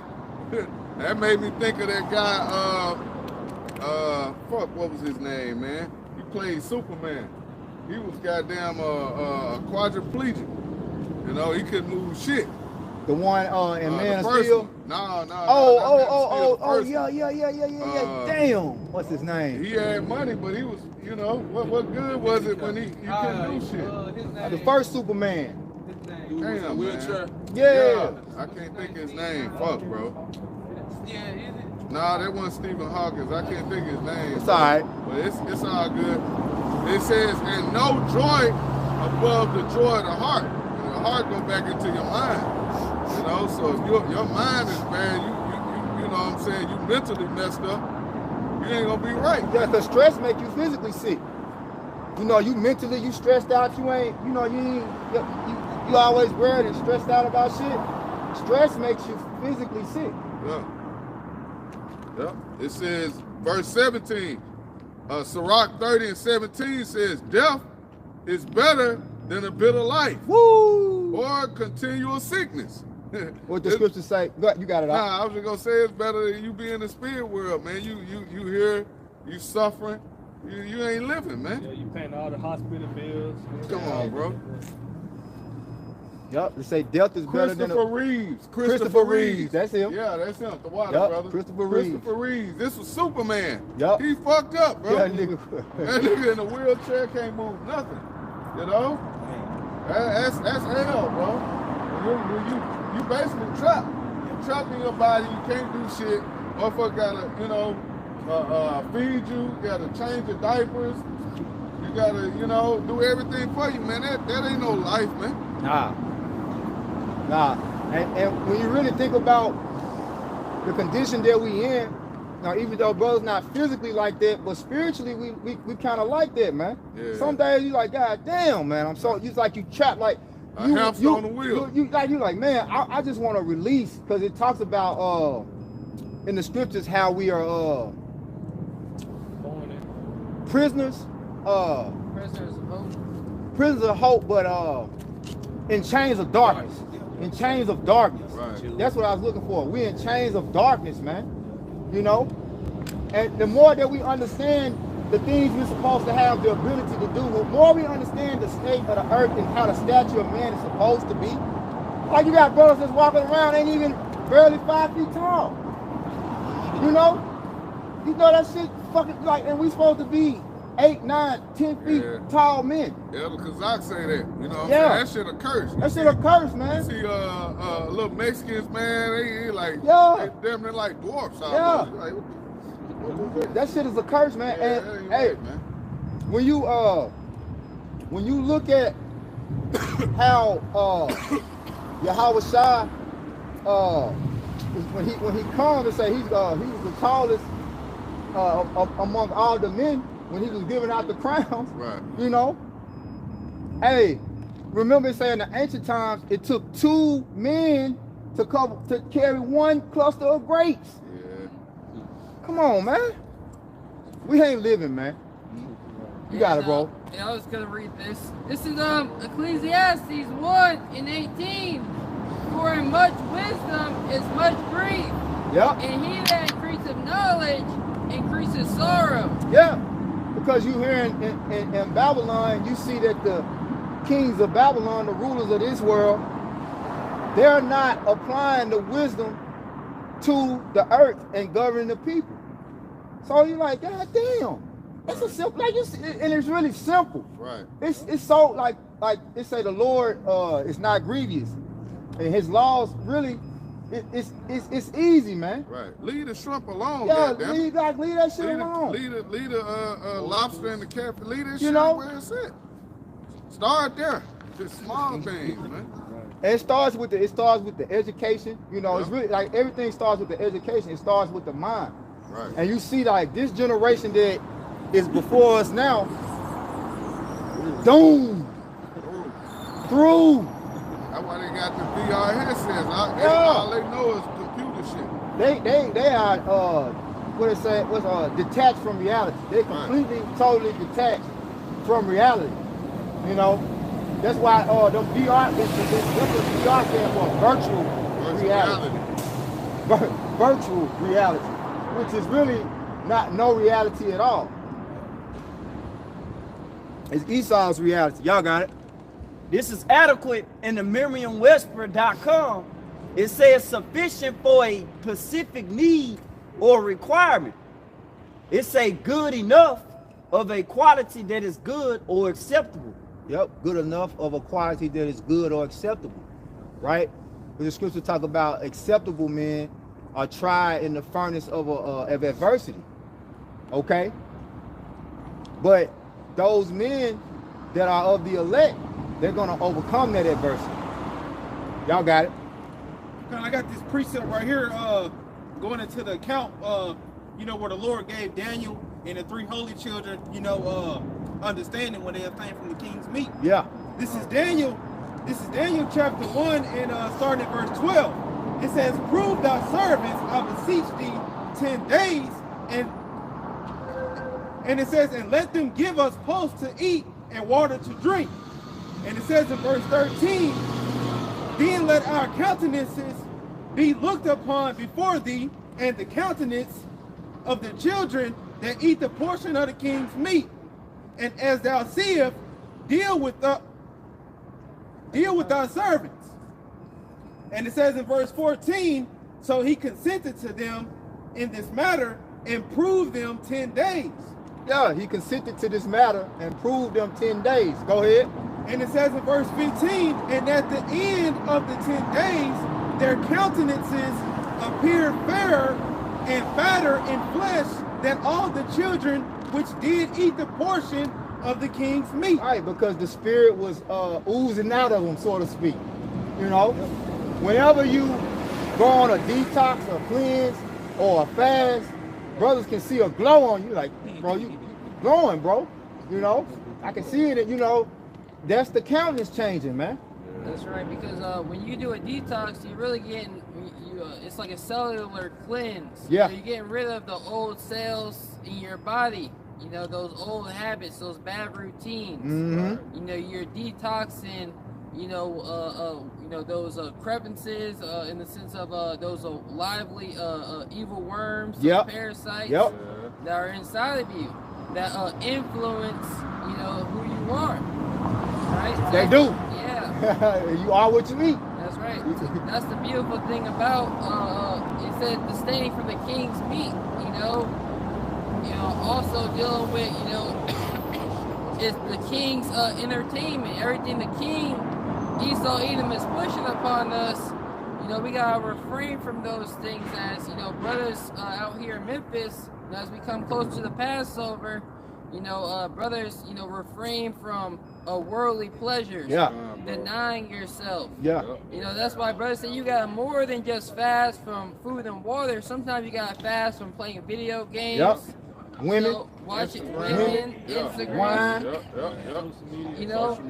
That made me think of that guy, fuck, what was his name, man? He played Superman. He was goddamn quadriplegic. You know, he couldn't move shit. The one in Man of the Steel. No. Oh, yeah. Damn. What's his name? He had money, but he was, you know, what good was it when he couldn't do shit? The first Superman. Damn, wheelchair. Yeah. I can't think of his name. Fuck, bro. Yeah, is it? Nah, that wasn't Stephen Hawkins. I can't think of his name. It's all right. But it's all good. It says, and no joy above the joy of the heart. And the heart go back into your mind. You know, so if your mind is bad, you know what I'm saying, you mentally messed up, you ain't gonna be right. Yeah, because stress make you physically sick. You know, you mentally, you stressed out, you ain't, you know, you always worried and stressed out about shit. Stress makes you physically sick. Yeah. Yeah. It says, verse 17, Sirach 30 and 17 says, death is better than a bitter life. Woo! Or continual sickness. What the scriptures say? You got it out. Nah, I was just gonna say it's better than you be in the spirit world, man. You here, you suffering, you ain't living, man. Yeah, you paying all the hospital bills. Come on, bro. Yup, they say death is better than Christopher a... Reeves. Christopher Reeves, that's him. Yeah, that's him. The water Yup, brother. Christopher Reeves. Christopher Reeves. This was Superman. Yup. He fucked up, bro. Yeah, nigga. That nigga in a wheelchair can't move nothing. You know? That's hell, bro. You basically trapped. You trapped in your body. You can't do shit. Motherfucker gotta, you know, feed you. You gotta change your diapers. You gotta, you know, do everything for you, man. That ain't no life, man. Nah. And when you really think about the condition that we in, now even though brother's not physically like that, but spiritually we kind of like that, man. Yeah. Some days you like, God damn, man, I'm so, it's like you trapped like A hamster on the wheel. You like, man, I just want to release, because it talks about in the scriptures how we are prisoners prisoners of hope, but in chains of darkness. In chains of darkness. Right. That's what I was looking for. We're in chains of darkness, man. You know? And the more that we understand the things we're supposed to have the ability to do, the more we understand the state of the earth and how the stature of man is supposed to be. Like you got brothers that's walking around ain't even barely 5 feet tall. You know? You know that shit fucking like, and we supposed to be 8, 9, 10 feet tall men. Yeah, because Kazakh say that. You know what I'm Yeah. saying? That shit a curse. That shit a curse, You man. see little Mexicans, man, they like, Yeah. they damn near like dwarfs. Yeah. Almost. Like, what the- That shit is a curse, man. Yeah, And you're hey, right, man. when you look at how Yahweh Shai when he comes and say he was the tallest among all the men when he was giving out the crowns, Right. you know. Hey, remember it saying in the ancient times it took 2 men to carry 1 cluster of grapes. Yeah. Come on, man. We ain't living, man. You got it, bro. Yeah, I was gonna read this. This is Ecclesiastes 1:18. For in much wisdom is much grief, Yep. and he that increaseth knowledge increases sorrow. Yeah. Because you hear in Babylon, you see that the kings of Babylon, the rulers of this world, they're not applying the wisdom to the earth and governing the people. So you're like, God damn. It's a simple, like and it's really simple. Right. It's so like it say the Lord is not grievous, and His laws really it's easy, man. Right. Leave the shrimp alone. Yeah, goddamn. leave that shit alone. Leave the lobster and the catfish. Leave that You shit know? where it's at. Start there. Just small things, man. And it starts with the education. You know, it's really like everything starts with the education. It starts with the mind. Right. And you see like this generation that is before us now, doomed through. That's why they got the VR headsets. Yeah. All they know is computer shit. They are what it say was detached from reality. They completely totally detached from reality. You know, that's why the VR that's what VR stands for, virtual reality. Virtual reality, which is really not no reality at all. It's Esau's reality. Y'all got it. This is adequate in the Merriam-Webster.com. It says sufficient for a specific need or requirement. It say good enough of a quality that is good or acceptable. Yep, good enough of a quality that is good or acceptable, right? But the scripture talk about acceptable men are tried in the furnace of adversity, okay? But those men that are of the elect, they're gonna overcome that adversity. Y'all got it? I got this precept right here, going into the account, you know, where the Lord gave Daniel and the 3 holy children, you know, understanding when they obtained from the king's meat. Yeah. This is Daniel chapter 1 and starting at verse 12. It says, prove thy servants, I beseech thee, 10 days, and it says, and let them give us post to eat and water to drink. And it says in verse 13, then let our countenances be looked upon before thee, and the countenance of the children that eat the portion of the king's meat. And as thou seest, deal with our servants. And it says in verse 14, so he consented to them in this matter and proved them 10 days. Yeah, he consented to this matter and proved them 10 days. Go ahead. And it says in verse 15, and at the end of the 10 days, their countenances appeared fairer and fatter in flesh than all the children which did eat the portion of the king's meat. Right, because the spirit was oozing out of them, so to speak. You know, whenever you go on a detox or cleanse or a fast, brothers can see a glow on you. Like, bro, you glowing, bro. You know, I can see it. You know, that's the countenance changing, man. That's right, because when you do a detox, you're really getting, it's like a cellular cleanse. Yeah. You're getting rid of the old cells in your body. You know, those old habits, those bad routines. Mm-hmm. You know, you're detoxing, you know, those crevices in the sense of those lively evil worms, Yep. parasites Yep. that are inside of you that influence who you are. Right? They do. Yeah. You are what you eat. That's right. That's the beautiful thing about it said disdain from the king's meat. Also dealing with it's the king's entertainment. Everything the king Esau Edom is pushing upon us. We gotta refrain from those things as brothers out here in Memphis. As we come close to the Passover, brothers, refrain from worldly pleasures. Yeah. Denying yourself. Yeah. That's why brothers say you got more than just fast from food and water. Sometimes you gotta fast from playing video games. Yep. Women. Watching Instagram. women, Yeah. Instagram. Wine.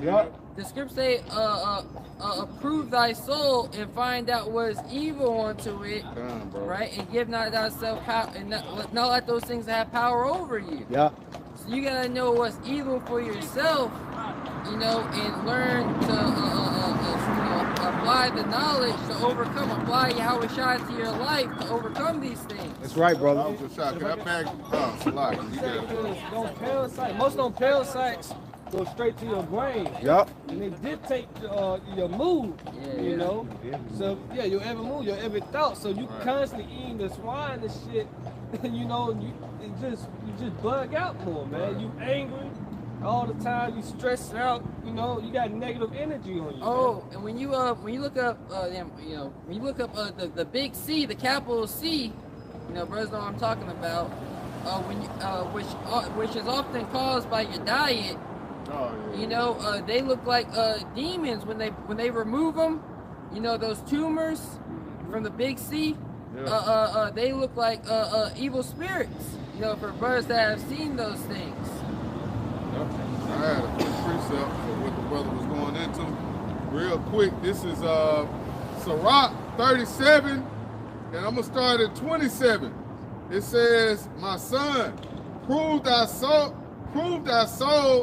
Yep. The scripts say, approve thy soul and find out what is evil unto it, right? And give not thyself power, and not let those things have power over you. Yeah. So you gotta know what's evil for yourself, and learn to apply the knowledge to overcome, apply Yahweh Shai to your life to overcome these things. That's right, I brother. was just shocked. Can I back? Salaki, you got it. Most of them parasites go straight to your brain. Yep. And they dictate your mood, So yeah, your every mood, your every thought. So you constantly eating the swine and shit, you just bug out more, man. You angry all the time. You stressed out. You got negative energy on you. Oh, and when you look up the big C, the capital C, brothers know what I'm talking about. Which is often caused by your diet. Oh, yeah. They look like demons when they remove them. Those tumors from the big C. Yeah. They look like evil spirits. For brothers that have seen those things. I had a quick precept for what the brother was going into. Real quick, this is Sirach 37, and I'm gonna start at 27. It says, "My son, prove thy soul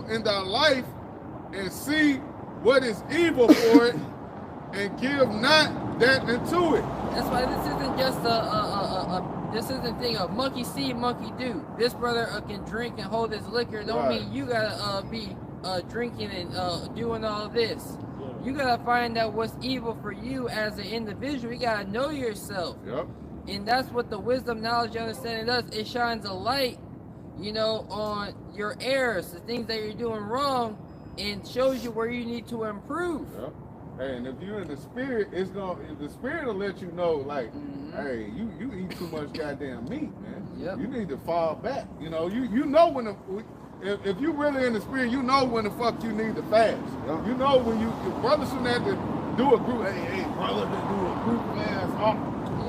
in thy life, and see what is evil for it, and give not that into it." That's why this isn't just this isn't thing of monkey see, monkey do. This brother can drink and hold his liquor. Don't mean you gotta be drinking and doing all this. You gotta find out what's evil for you as an individual. You gotta know yourself. Yep. And that's what the wisdom, knowledge, and understanding does. It shines a light, on your errors, the things that you're doing wrong, and shows you where you need to improve. Yep. Hey, and if you're in the spirit, the spirit will let you know, like, hey, you eat too much goddamn meat, man. Yep. You need to fall back. You know when if you really in the spirit, you know when the fuck you need to fast. Yep. You know when your brother shouldn't have to do a group. Hey, brother, to do a group fast.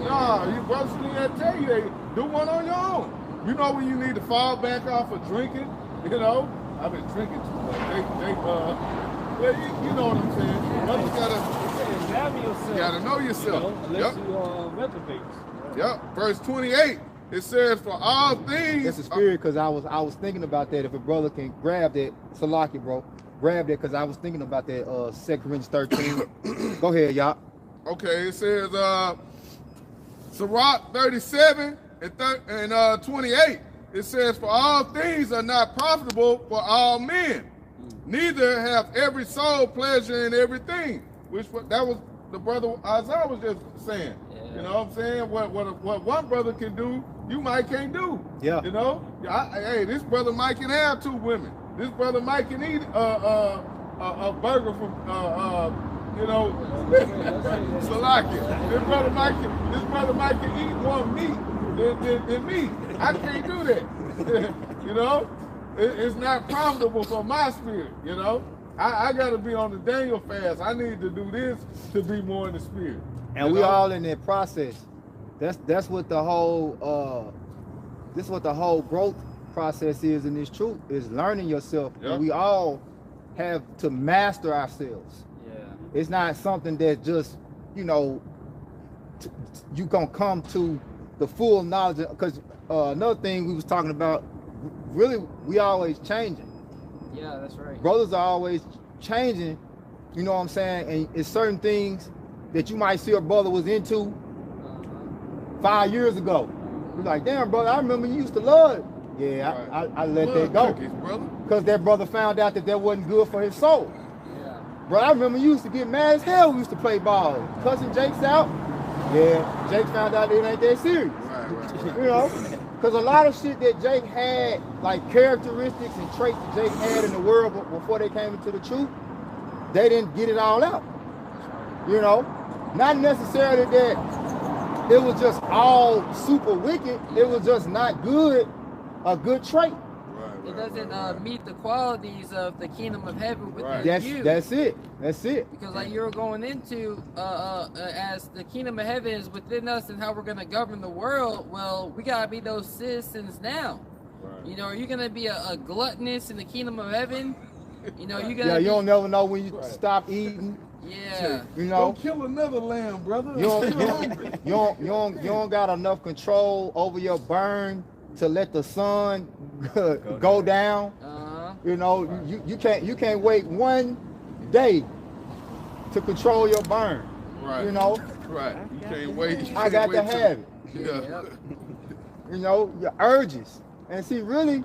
Nah, your brother shouldn't have to tell you, hey, do one on your own. You know when you need to fall back off of drinking. I've been drinking too much. Well, you know what I'm saying. Brothers gotta know yourself. Unless you reprobate. Yep. Verse 28. It says, "For all things." That's the spirit, because I was thinking about that. If a brother can grab that, Salaki, bro, grab that, because I was thinking about that. 2 Corinthians 13. Go ahead, y'all. Okay, it says Sirach 37 and 28. It says, "For all things are not profitable for all men, neither have every soul pleasure in everything." That was the brother Isaiah was just saying. Yeah. You know what I'm saying? What one brother can do, you might can't do. Yeah. Hey, this brother Mike can have 2 women. This brother Mike can eat a burger from Salakia. This brother Mike can eat more meat than me. I can't do that. It's not profitable for my spirit. I got to be on the Daniel fast. I need to do this to be more in the spirit. And we all in that process. That's what the whole this is what the whole growth process is in this truth, is learning yourself. Yep. And we all have to master ourselves. Yeah. It's not something that just, you gonna come to the full knowledge, because another thing we was talking about, really, we always changing. Yeah, that's right. Brothers are always changing, you know what I'm saying? And it's certain things that you might see a brother was into 5 years ago. You're like, damn, brother, I remember you used to love it. Yeah, I let that go. Cookies, brother. Because that brother found out that that wasn't good for his soul. Yeah. Bro, I remember you used to get mad as hell. We used to play ball. Cousin Jake's out. Yeah, Jake found out it ain't that serious. Right. You know? Because a lot of shit that Jake had, like characteristics and traits that Jake had in the world before they came into the truth, they didn't get it all out. You know? Not necessarily that it was just all super wicked. It was just not good, a good trait. It doesn't meet the qualities of the kingdom of heaven within you. That's it. That's it. Because like you were going into, as the kingdom of heaven is within us and how we're going to govern the world, well, we got to be those citizens now. Right. You know, are you going to be a gluttonous in the kingdom of heaven? You know, you're going to Yeah, you don't never know when you stop eating. Yeah. You know? Don't kill another lamb, brother. You don't got enough control over your burn to let the sun go down. You know, you can't wait one day to control your burn. Right. You know? Right. You can't wait. I got to have it. Yeah. You know, your urges. And see, really,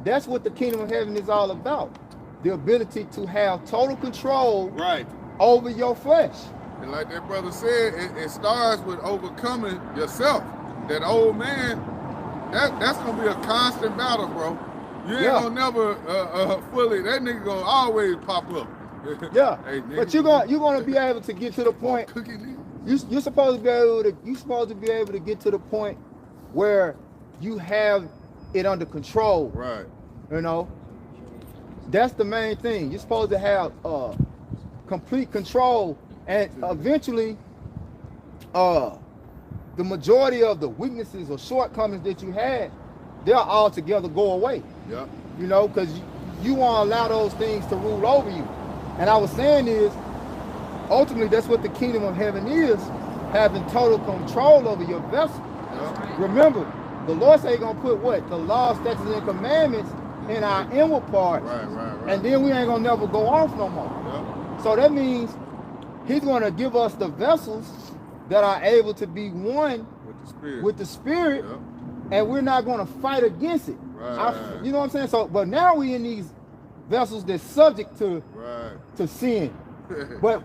that's what the kingdom of heaven is all about. The ability to have total control Right. over your flesh. And like that brother said, it starts with overcoming yourself. That old man, that's gonna be a constant battle, bro. You ain't gonna never fully. That nigga gonna always pop up. Yeah, Hey, nigga, but you're gonna be able to get to the point. Cookie nigga. You're supposed to be able to get to the point where you have it under control. Right. You know, that's the main thing. You're supposed to have complete control, and eventually, the majority of the weaknesses or shortcomings that you had, they'll altogether go away. Yeah. You know, because you won't allow those things to rule over you. And I was saying is, ultimately, that's what the kingdom of heaven is, having total control over your vessel. Yeah. Remember, the Lord say He's gonna put what? The law, statutes, and commandments in our inward part. Right. And then we ain't gonna never go off no more. Yeah. So that means He's gonna give us the vessels that are able to be one With the spirit. Yeah. and we're not gonna fight against it. Right. You know what I'm saying? So, but now we in these vessels that's subject to sin. But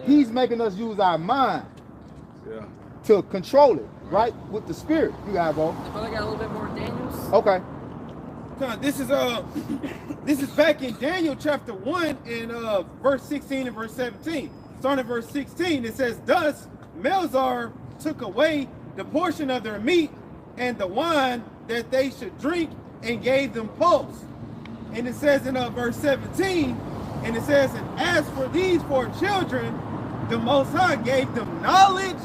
He's making us use our mind to control it, right? With the spirit. You got it, bro. But I got a little bit more Daniels. Okay. This is back in Daniel chapter 1 in verse 16 and verse 17. Starting at verse 16, it says, "Thus Melzar took away the portion of their meat and the wine that they should drink, and gave them pulse." And it says in verse 17, and it says, "And as for these 4 children, the Most High gave them knowledge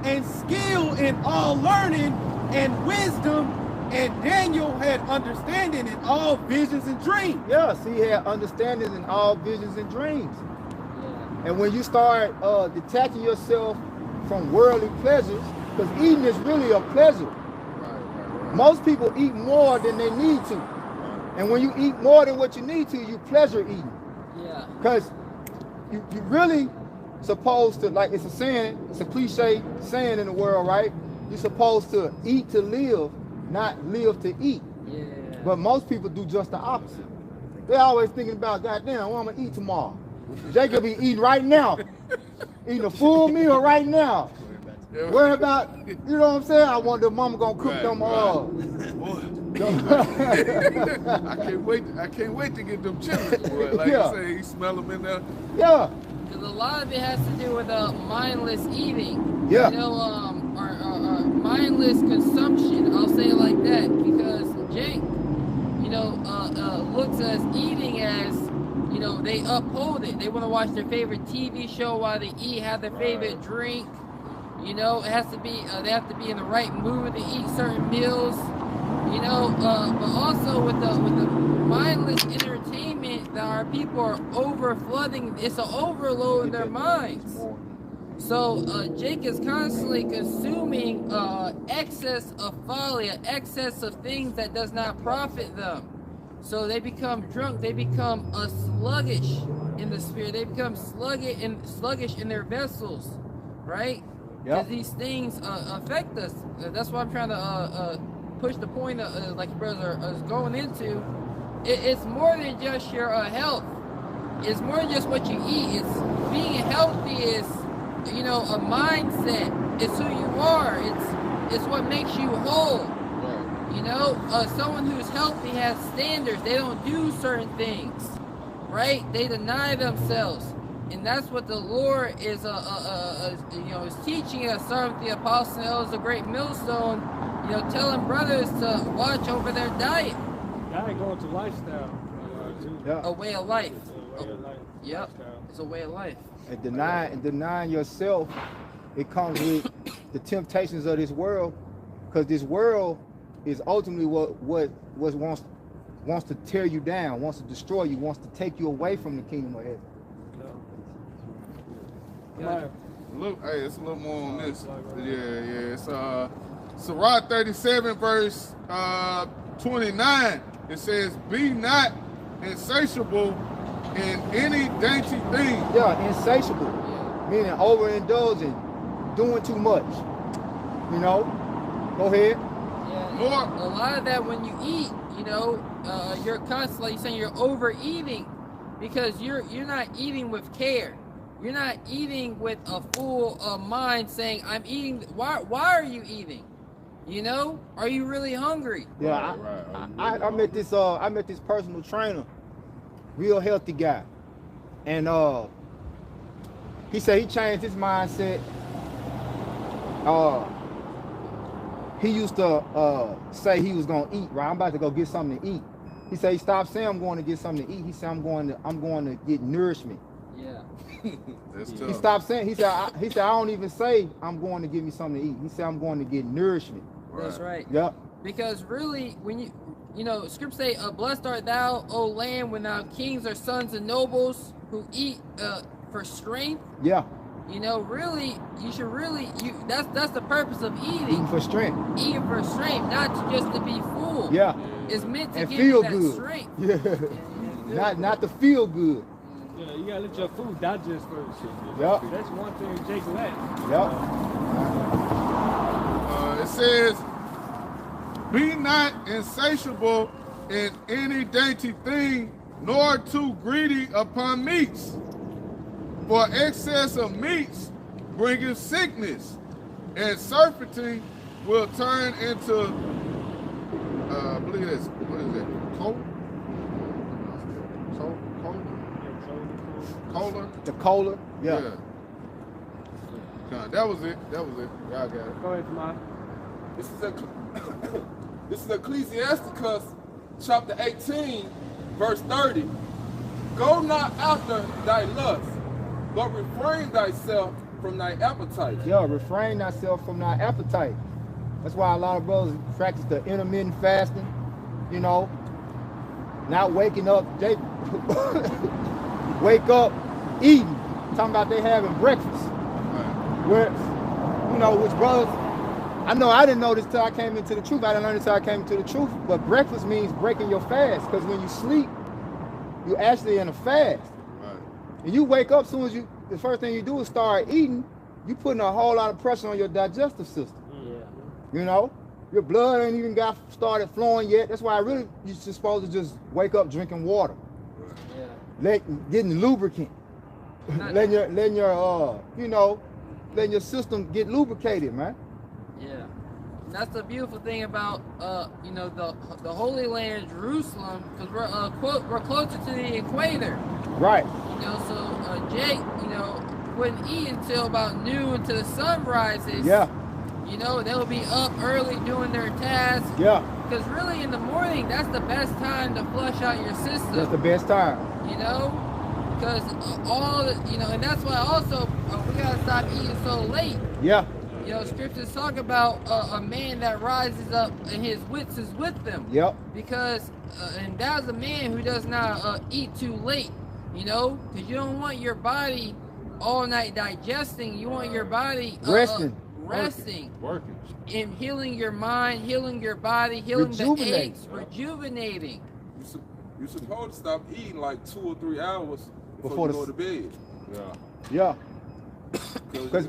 and skill in all learning and wisdom, and Daniel had understanding in all visions and dreams." Yes, he had understanding in all visions and dreams. And when you start detaching yourself from worldly pleasures, because eating is really a pleasure. Most people eat more than they need to. And when you eat more than what you need to, you pleasure eating. Yeah. Because you really supposed to, like it's a saying, it's a cliche saying in the world, right? You're supposed to eat to live, not live to eat. Yeah. But most people do just the opposite. They're always thinking about, goddamn, what I'm gonna eat tomorrow. Jacob be eating right now, eating a full meal right now. Worry about, you know what I'm saying? I wonder if mama gonna cook them I can't wait to get them chitlins, boy. Like you say, you smell them in there. Yeah. Because a lot of it has to do with mindless eating. Yeah. You know, or mindless consumption. I'll say it like that because Jake, you know, looks at eating as, you know, they uphold it. They want to watch their favorite TV show while they eat, have their favorite drink. You know, it has to be, they have to be in the right mood to eat certain meals. You know, but also with the mindless entertainment that our people are over flooding, it's an overload in their minds. So Jake is constantly consuming excess of folly, excess of things that does not profit them. So they become drunk, they become sluggish in the spirit, they become sluggish in their vessels. right? Yep. Because these things affect us. That's why I'm trying to push the point, like your brother is going into. It's more than just your health. It's more than just what you eat. It's being healthy is, you know, a mindset. It's who you are. It's what makes you whole. You know, someone who's healthy has standards. They don't do certain things, right? They deny themselves, and that's what the Lord is, you know, is teaching us. Starting with the Apostle, that was a great millstone. You know, telling brothers to watch over their diet. Diet going to lifestyle. Yeah. A way of life. Way of life. Yep, Lifestyle. it's a way of life. And denying yourself, it comes with the temptations of this world, because this world is ultimately what wants to tear you down, wants to destroy you, wants to take you away from the kingdom of heaven. Yeah. Look, hey, it's a little more on this. Yeah. It's Sirach 37, verse 29. It says, "Be not insatiable in any dainty thing." Yeah, insatiable, meaning overindulging, doing too much. You know, go ahead. Yeah, More. a lot of that when you eat, you know, you're constantly, like you're saying, you're overeating because you're not eating with care. You're not eating with a full mind, saying, "I'm eating." Why are you eating? You know, are you really hungry? Yeah, I met this personal trainer, real healthy guy, and he said he changed his mindset. He used to say he was gonna eat, right? I'm about to go get something to eat. He said he stopped saying I'm going to get something to eat. He said I'm going to get nourishment. Yeah. That's He tough. stopped saying. He said I don't even say I'm going to give me something to eat. He said I'm going to get nourishment. That's right. Yep. Because really, when you know, Scripture say, "Blessed art thou, O land, when thou kings are sons and nobles who eat for strength." Yeah. You know, really, you should really that's the purpose of Eating eating. for strength. Eating for strength, not just to be full. Yeah. It's meant to And give feel you that good. strength. Yeah. Not to feel good. Yeah, you gotta let your food digest first. Yep. That's one thing Jake lacks. Yep. It says, "Be not insatiable in any dainty thing, nor too greedy upon meats. For excess of meats bringeth sickness, and surfeiting will turn into, I believe that's, what is that, cola? The cola. Yeah. That was it. Y'all got it. Go ahead, Tamai. This is Ecclesiasticus chapter 18, verse 30. Go not after thy lust, but refrain thyself from thy appetite. Yeah. Refrain thyself from thy appetite. That's why a lot of brothers practice the intermittent fasting. You know, not waking up. They wake up eating. Talking about they having breakfast. Where, you know, which brothers, I know I didn't know this till I came into the truth. I didn't learn this till I came into the truth. But breakfast means breaking your fast, because when you sleep, you're actually in a fast. And you wake up, soon as the first thing you do is start eating, you putting a whole lot of pressure on your digestive system. Yeah. You know, your blood ain't even got started flowing yet. That's why really you're just supposed to just wake up drinking water, getting lubricant, letting your system get lubricated, man. Yeah. And that's the beautiful thing about you know, the Holy Land, Jerusalem, because we're closer to the equator. Right. You know, so Jake, you know, wouldn't eat until about noon until the sun rises. Yeah. You know, they'll be up early doing their tasks. Yeah. Because really in the morning, that's the best time to flush out your system. That's the best time. You know? Because you know, and that's why also we got to stop eating so late. Yeah. You know, scriptures talk about a man that rises up and his wits is with them. Yep. Because, and that's a man who does not eat too late, you know? Because you don't want your body all night digesting. You want your body resting. Working. And healing your mind, healing your body, healing the Rejuvenating. aches, rejuvenating. You're supposed to stop eating like 2 or 3 hours Before before you go to bed. Yeah. Because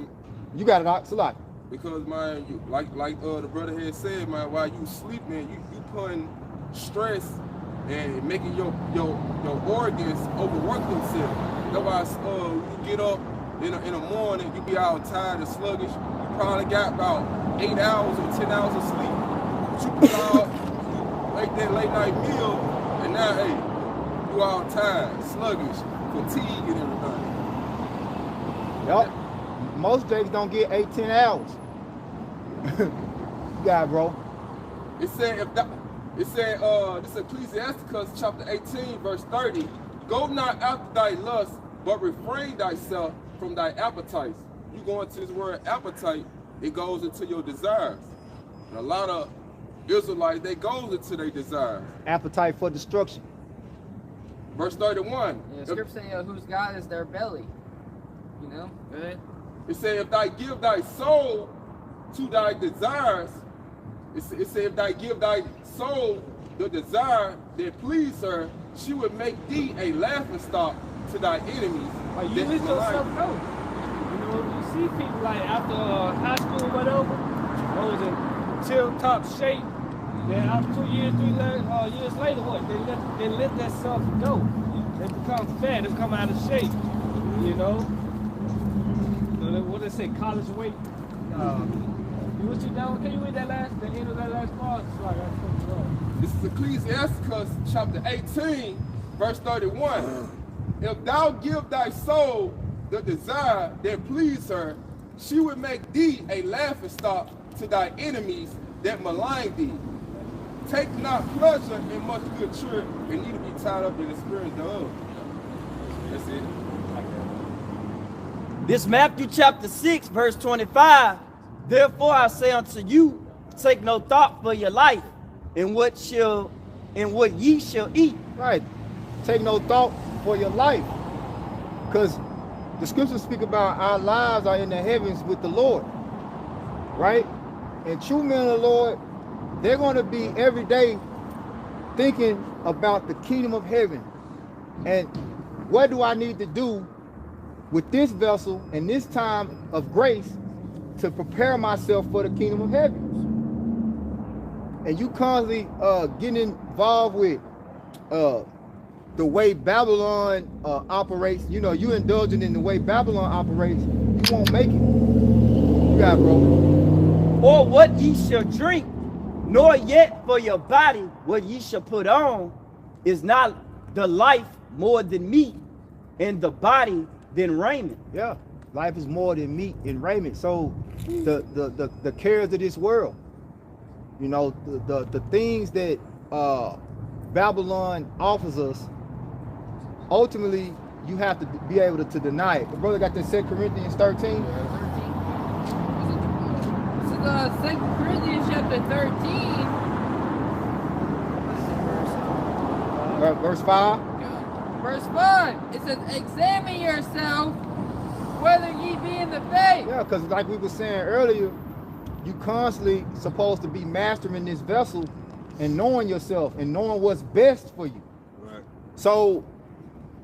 You got it, Doc. Salaki. Because man, you, like the brother had said, man, while you sleeping, you putting stress and making your organs overwork themselves. That's why you get up in the morning, you be all tired and sluggish. You probably got about 8 hours or 10 hours of sleep. But you put out like that late night meal, and now hey, you all tired, sluggish, fatigue and everything. Yup. Most Jakes don't get 8-10 hours. Yeah, bro. It said this Ecclesiasticus chapter 18, verse 30. Go not after thy lust, but refrain thyself from thy appetites. You go into this word appetite, it goes into your desires. And a lot of Israelites, they goes into their desires. Appetite for destruction. Verse 31. Yeah, scripture saying whose God is their belly. You know, go ahead. It said, if thou give thy soul to thy desires, it said, if thou give thy soul the desire that please her, she would make thee a laughing stock to thy enemies. Like you let yourself go. You know, you see people like after high school or whatever, those in tip-top shape. Then after 2 years, 3 years later, what? They let that self go. They become fat. They become out of shape. You know. So what they say? College weight. What you down? Can you read that the end of that last part? This is Ecclesiasticus chapter 18, verse 31. If thou give thy soul the desire that please her, she would make thee a laughing stock to thy enemies that malign thee. Take not pleasure in much good cheer, and need to be tied up in the spirit thereof. That's it. This Matthew chapter 6, verse 25. Therefore I say unto you, take no thought for your life, and what ye shall eat. Right. Take no thought for your life. Because the scriptures speak about our lives are in the heavens with the Lord. Right? And true men of the Lord, they're going to be every day thinking about the kingdom of heaven. And what do I need to do with this vessel and this time of grace to prepare myself for the kingdom of heaven? And you constantly getting involved with the way Babylon operates. You know, you indulging in the way Babylon operates, you won't make it. You got it, bro. Or what ye shall drink, nor yet for your body what ye shall put on. Is not the life more than meat, and the body than raiment? Yeah, life is more than meat and raiment. So the cares of this world, you know, the things that Babylon offers us, ultimately you have to be able to deny it. The brother got that 2 Corinthians 13. This is 2 Corinthians chapter 13. Verse 5. Verse 5. It says, examine yourself whether ye be in the faith. Yeah, because like we were saying earlier, you constantly supposed to be mastering this vessel and knowing yourself and knowing what's best for you. Right. So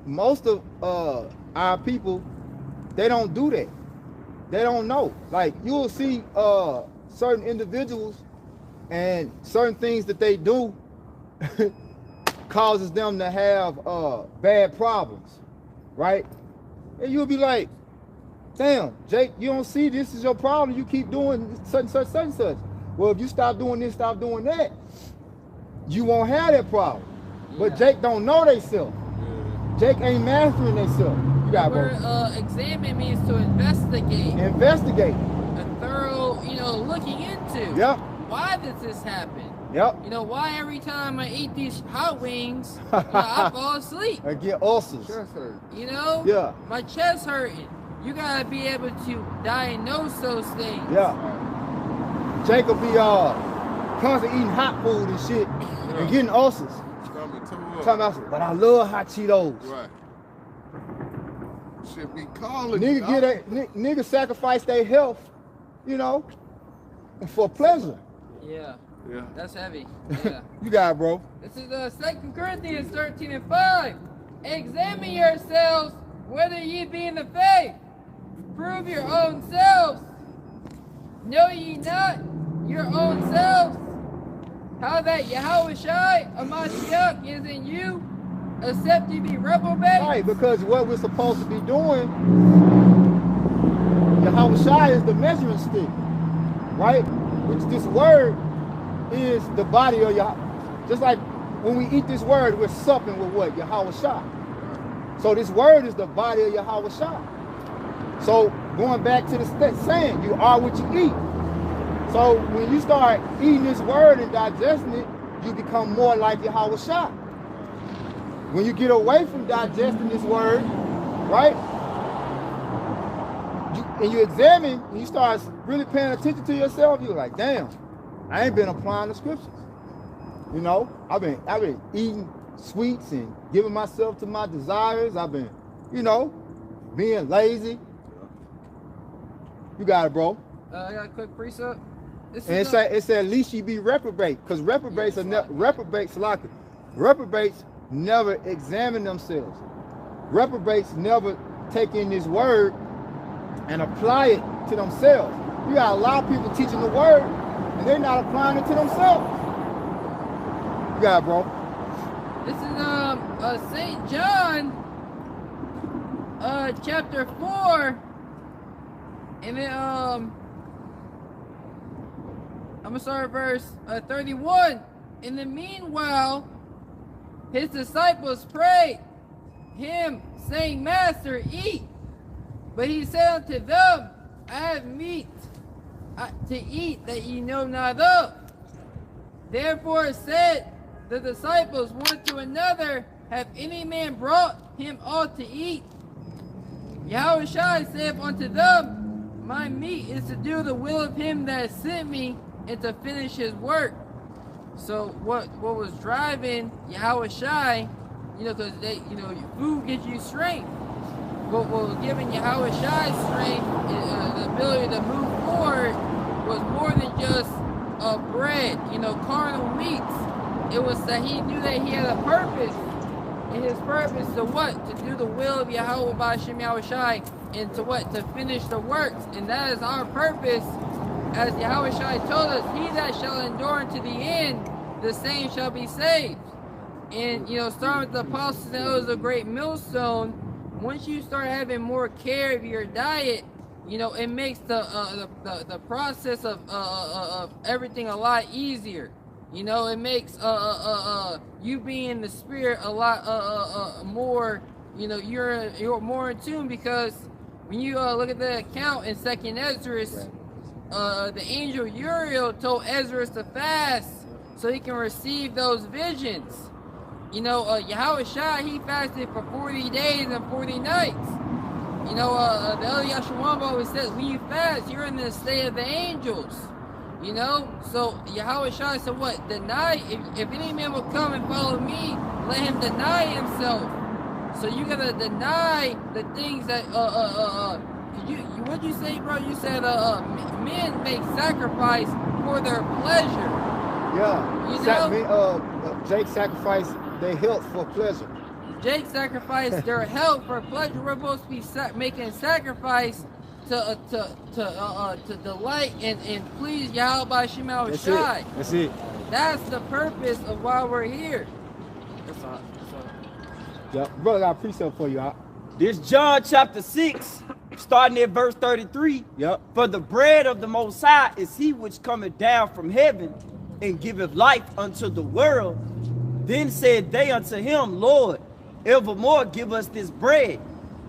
most of our people, they don't do that. They don't know. Like you'll see certain individuals and certain things that they do causes them to have bad problems, right? And you'll be like, damn, Jake, you don't see this is your problem. You keep doing such and such, such and such. Well, if you stop doing this, stop doing that, you won't have that problem. Yeah. But Jake don't know theyself. Yeah. Jake ain't mastering themselves. You got it. Examine means to investigate. Investigate. A thorough, looking into. Yep. Why does this happen? Yep. Why every time I eat these hot wings, I fall asleep? I get ulcers. Chest hurt. Yeah. My chest hurting. You gotta be able to diagnose those things. Yeah. Jake will be constantly eating hot food and shit and getting ulcers. Talking about, but I love hot Cheetos. Right. Should be calling. Nigga sacrifice their health, for pleasure. Yeah. Yeah. That's heavy. Yeah. You got it, bro. This is 2 Corinthians 13 and 5. Examine yourselves whether ye be in the faith. Prove your own selves. Know ye not your own selves how that Yahushua Hamashiach is in you, except ye be reprobate? Right, because what we're supposed to be doing, Yahushua is the measuring stick, right? Which this word is the body of Yah. Just like when we eat this word, we're supping with what? Yahushua. So this word is the body of Yahushua. So going back to the saying, you are what you eat. So when you start eating this word and digesting it, you become more like Yahushua. When you get away from digesting this word, right? And you examine, and you start really paying attention to yourself, you're like, damn, I ain't been applying the scriptures. You know, I've been eating sweets and giving myself to my desires. I've been, you know, being lazy. You got it, bro. I got a quick precept. And it said at least you be reprobate, because reprobates reprobates never examine themselves. Reprobates never take in this word and apply it to themselves. You got a lot of people teaching the word and they're not applying it to themselves. You got it, bro. This is St. John chapter 4, and then I'm gonna start at verse 31. In the meanwhile, his disciples prayed him, saying, Master, eat. But he said unto them, I have meat to eat that ye know not of. Therefore said the disciples one to another, Have any man brought him aught to eat? Yahushua saith unto them, My meat is to do the will of him that sent me, and to finish his work. So what was driving Yahushua, you know, because they, you know, food gives you strength. What was giving Yahushua strength, the ability to move forward, was more than just bread, you know, carnal meats. It was that he knew that he had a purpose, and his purpose to what? To do the will of Yahweh B'Shem Yahushua, and to what? To finish the works. And that is our purpose. As Yahushua told us, he that shall endure unto the end, the same shall be saved. And, you know, starting with the apostles, that was a great millstone. Once you start having more care of your diet, you know, it makes the process of everything a lot easier. You know, it makes you being in the spirit a lot more. You know, you're more in tune, because when you look at the account in 2nd Esdras, the angel Uriel told Ezra to fast so he can receive those visions. You know, Yahushua, he fasted for 40 days and 40 nights. You know, the other Yahshua always says, when you fast, you're in the state of the angels. You know, so Yahushua said, what? Deny, if any man will come and follow me, let him deny himself. So you gotta deny the things that, what'd you say, bro? You said, men make sacrifice for their pleasure. Yeah. You know? Jake sacrificed their health for pleasure. Jake sacrificed their health for pleasure. We're supposed to be making sacrifice to delight and please Yahweh B'Shem Yahushua. That's it. That's the purpose of why we're here. That's all. Yeah, brother, I got a precept for you. This John chapter 6, starting at verse 33. Yep. For the bread of the Most High is he which cometh down from heaven, and giveth life unto the world. Then said they unto him, Lord, evermore give us this bread.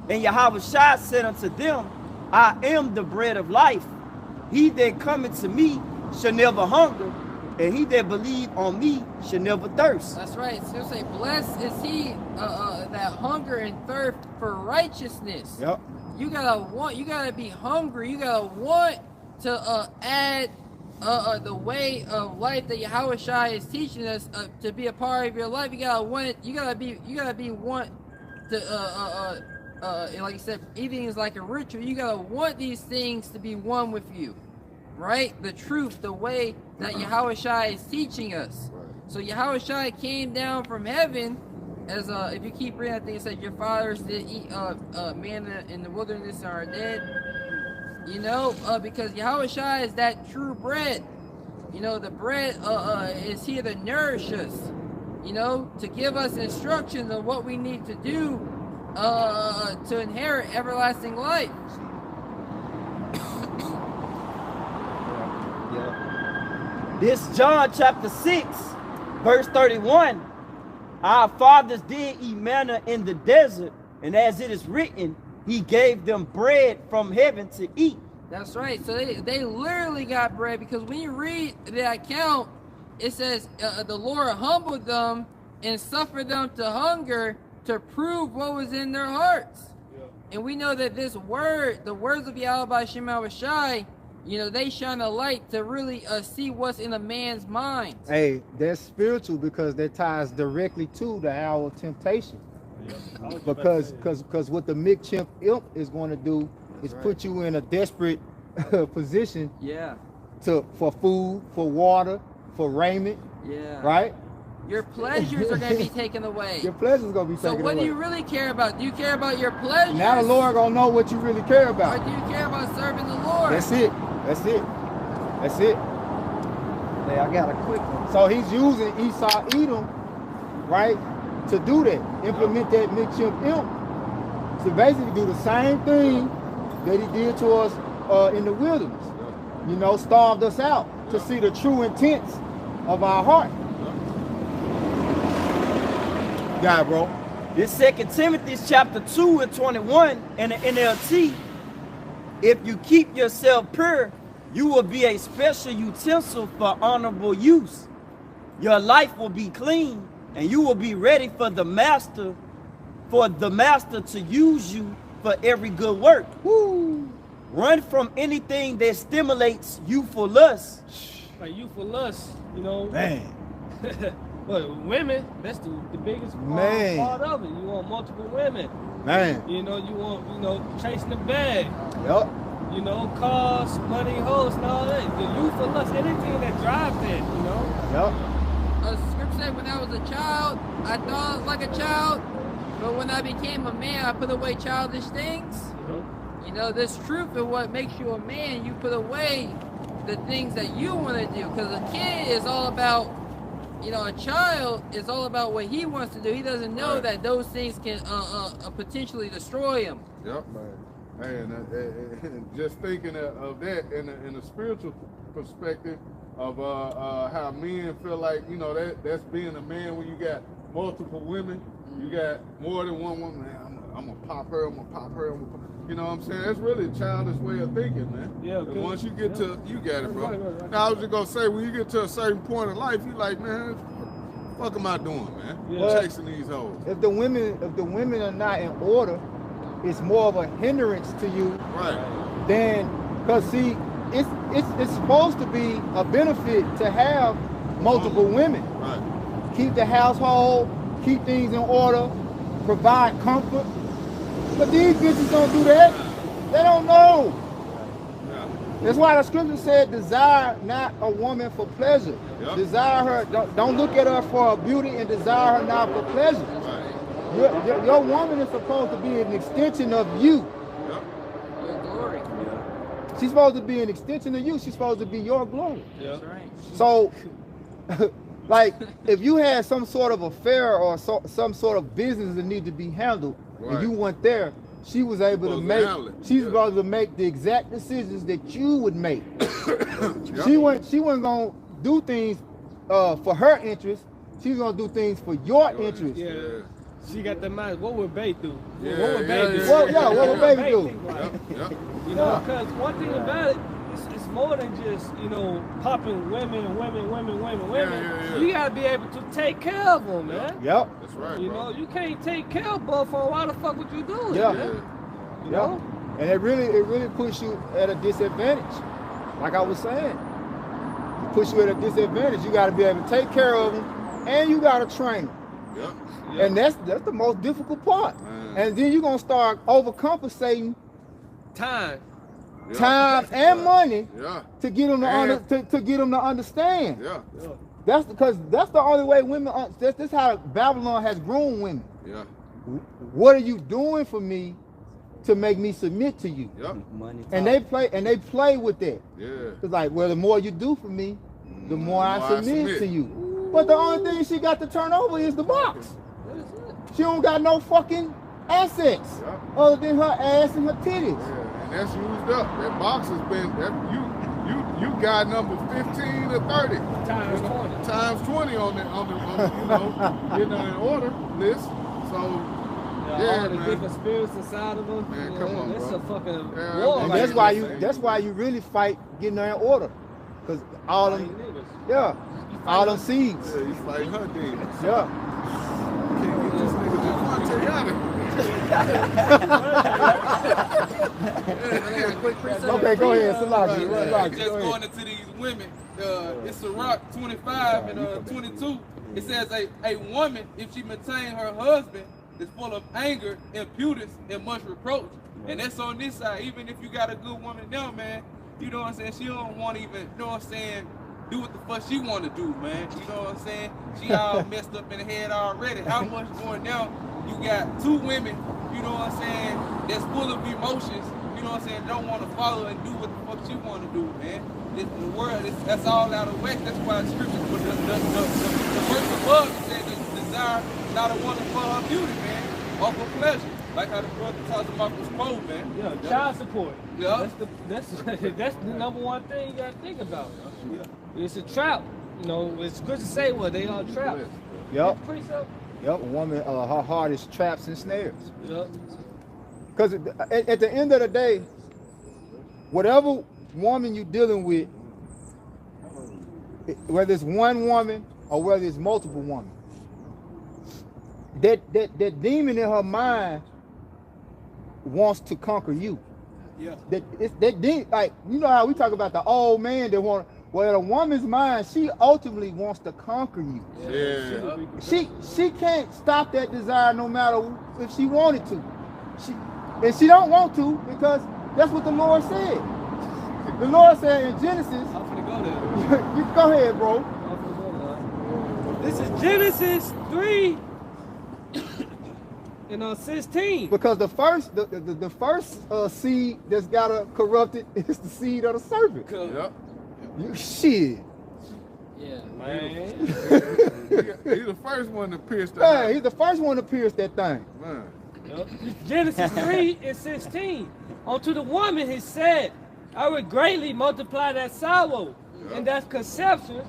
And Yahushua said unto them, I am the bread of life. He that cometh to me shall never hunger, and he that believe on me shall never thirst. That's right. It's going to say, blessed is he that hunger and thirst for righteousness. Yep. You gotta be hungry. You gotta want to add the way of life that Yahushua is teaching us to be a part of your life. You gotta want it. You gotta be want to like I said, eating is like a ritual. You gotta want these things to be one with you, right? The truth, the way that Yahushua is teaching us. So Yahushua came down from heaven, as if you keep reading, I think it said your fathers did eat manna in the wilderness and are dead. You know, because Yahushua is that true bread. You know, the bread is here to nourish us. You know, to give us instructions on what we need to do to inherit everlasting life. This John chapter 6, verse 31. Our fathers did eat manna in the desert, and as it is written, he gave them bread from heaven to eat. That's right. So they literally got bread, because when you read the account, it says the Lord humbled them and suffered them to hunger to prove what was in their hearts. Yeah. And we know that this word, the words of Yahweh Shem Shai, you know, they shine a light to really see what's in a man's mind. Hey, that's spiritual, because that ties directly to the hour of temptation. Yeah. Because what the Mikchimp Imp is going to do is put you in a desperate position. Yeah. For food, for water, for raiment. Yeah. Right? Your pleasures are going to be taken away. Your pleasures are going to be taken away. So what do you really care about? Do you care about your pleasures? Now the Lord going to know what you really care about. Or do you care about serving the Lord? That's it. That's it. That's it. Hey, I got a quick one. So he's using Esau Edom, right, to do that. Implement that Mikchimp Imp. To basically do the same thing that he did to us in the wilderness. You know, starved us out to see the true intents of our heart. Yeah, bro. This 2 Timothy chapter 2 and 21 in the NLT. If you keep yourself pure, you will be a special utensil for honorable use. Your life will be clean, and you will be ready for the master to use you for every good work. Woo! Run from anything that stimulates youthful lust. Like youthful lust, you know. Man. But women, that's the biggest part of it. You want multiple women. Man. You know, you want, chasing the bag. Yep. You know, cars, money, hoes, and all that. The youthful lust, anything that drives that, you know. Yep. Scripture said, when I was a child, I thought I was like a child. But when I became a man, I put away childish things. Mm-hmm. You know, this truth is what makes you a man. You put away the things that you want to do. Because a kid is all about, you know, a child is all about what he wants to do. He doesn't know that those things can potentially destroy him. Yep. Hey, and just thinking of that in a spiritual perspective of how men feel like, you know, that's being a man when you got multiple women. You got more than one woman. Man, I'm gonna pop her. I'm gonna pop her. You know what I'm saying? That's really a childish way of thinking, man. Yeah. Once you get to, you got it, bro. Right. Now I was just gonna say, when you get to a certain point in life, you like, man, what the fuck am I doing, man? Yeah. Chasing these hoes. If the women are not in order, it's more of a hindrance to you. Right. Then, cause see, it's supposed to be a benefit to have multiple women. Right. Keep the household, keep things in order, provide comfort. But these bitches don't do that. They don't know. Yeah. That's why the scripture said, desire not a woman for pleasure. Yep. Desire her, don't look at her for her beauty and desire her not for pleasure. Right. Your woman is supposed to be an extension of you. Yep. Your glory. She's supposed to be an extension of you. She's supposed to be your glory. Yeah. That's right. So, like, if you had some sort of affair or some sort of business that needed to be handled, and you weren't there, she was able to make. She's supposed to make the exact decisions that you would make. Yep. She wasn't gonna do things for her interest. She's gonna do things for your interest. Yeah. She got the mind. What would Bae do? Yeah, what would Bae do? What would Bae do? think like? Yep. You know, because one thing about it, it's more than just, you know, popping women. Yeah. You gotta be able to take care of them, man. Yep. That's right, You bro. know, you can't take care of both of them. Why the fuck would you do it? Yeah. Man? You Yeah. know? And it really puts you at a disadvantage. Like I was saying, it puts you at a disadvantage. You got to be able to take care of them, and you got to train them. Yep. And that's the most difficult part. Man. And then you're gonna start overcompensating Time. Yeah. time and money Yeah. to get them to get them to understand. Yeah. That's because that's the only way women. This is how Babylon has grown women. Yeah. What are you doing for me to make me submit to you. Yep. Money And talk. they play with that. Yeah. It's like, well, the more you do for me, the more I submit to you. But the only thing she got to turn over is the box. She don't got no fucking assets Yeah. other than her ass and her titties. Yeah, and that's used up. That box has been you got number 15 or 30 Times 20. times 20 on the getting her in order list. So Yeah, all the man. different spirits inside of them. Man, Yeah, come on, that's bro. a fucking Yeah, war. and And right that's there. why you really fight getting her in order. Cause all them, Niggas. yeah, all them seeds. yeah, he's fighting her demons. Yeah. Can't get this nigga Okay, go ahead, Salaki. Just going into these women, it's Sirach 25 and 22. It says a woman, if she maintain her husband, is full of anger, impudence, and much reproach. And that's on this side. Even if you got a good woman now, man, you know what I'm saying? She don't want to even, you know what I'm saying, do what the fuck she want to do, man. You know what I'm saying? She all messed up in the head already. How much more now? You got two women, you know what I'm saying, that's full of emotions, you know what I'm saying, don't want to follow and do what the fuck she want to do, man. The world, that's all out of whack. That's why the scripture, the verse above, it said the desire not a woman for her beauty, man, or for pleasure. Like how the brother talks about this quote, man. Yeah, child support. Yeah. That's the number one thing you gotta think about. It's a trap. You know, it's good to say what they are traps. Yep. Pretty simple. Yep. A woman, her heart is traps and snares. Yep. Because at the end of the day, whatever woman you're dealing with, whether it's one woman or whether it's multiple women, that demon in her mind wants to conquer you. Yeah. That demon, like, you know how we talk about the old man that want. Well, a woman's mind, she ultimately wants to conquer you. Yeah. She can't stop that desire no matter if she wanted to. She don't want to because that's what the Lord said. The Lord said in Genesis, I'm gonna go there. you go ahead, bro. This is Genesis 3 and 16. Because the first seed that's got her corrupted is the seed of the serpent. Yep. You shit. Yeah. Man. He's the first one to pierce that. Hey, he's the first one to pierce that thing. Man. Yep. Genesis 3 and 16. Unto the woman he said, I will greatly multiply that sorrow and that conception,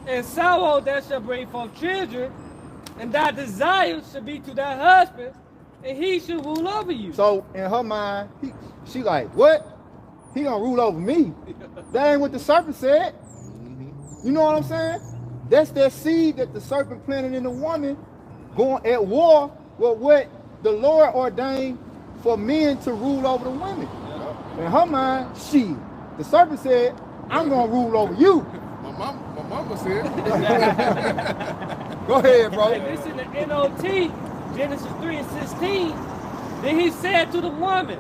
and sorrow that shall bring forth children, and thy desire shall be to thy husband, and he shall rule over you. So in her mind, she like, what? He gonna rule over me? That ain't what the serpent said. You know what I'm saying? That's that seed that the serpent planted in the woman, going at war with what the Lord ordained for men to rule over the women. In her mind, the serpent said, I'm gonna rule over you. My mama said. Go ahead, bro. And this in the NOT, Genesis 3 and 16. Then he said to the woman,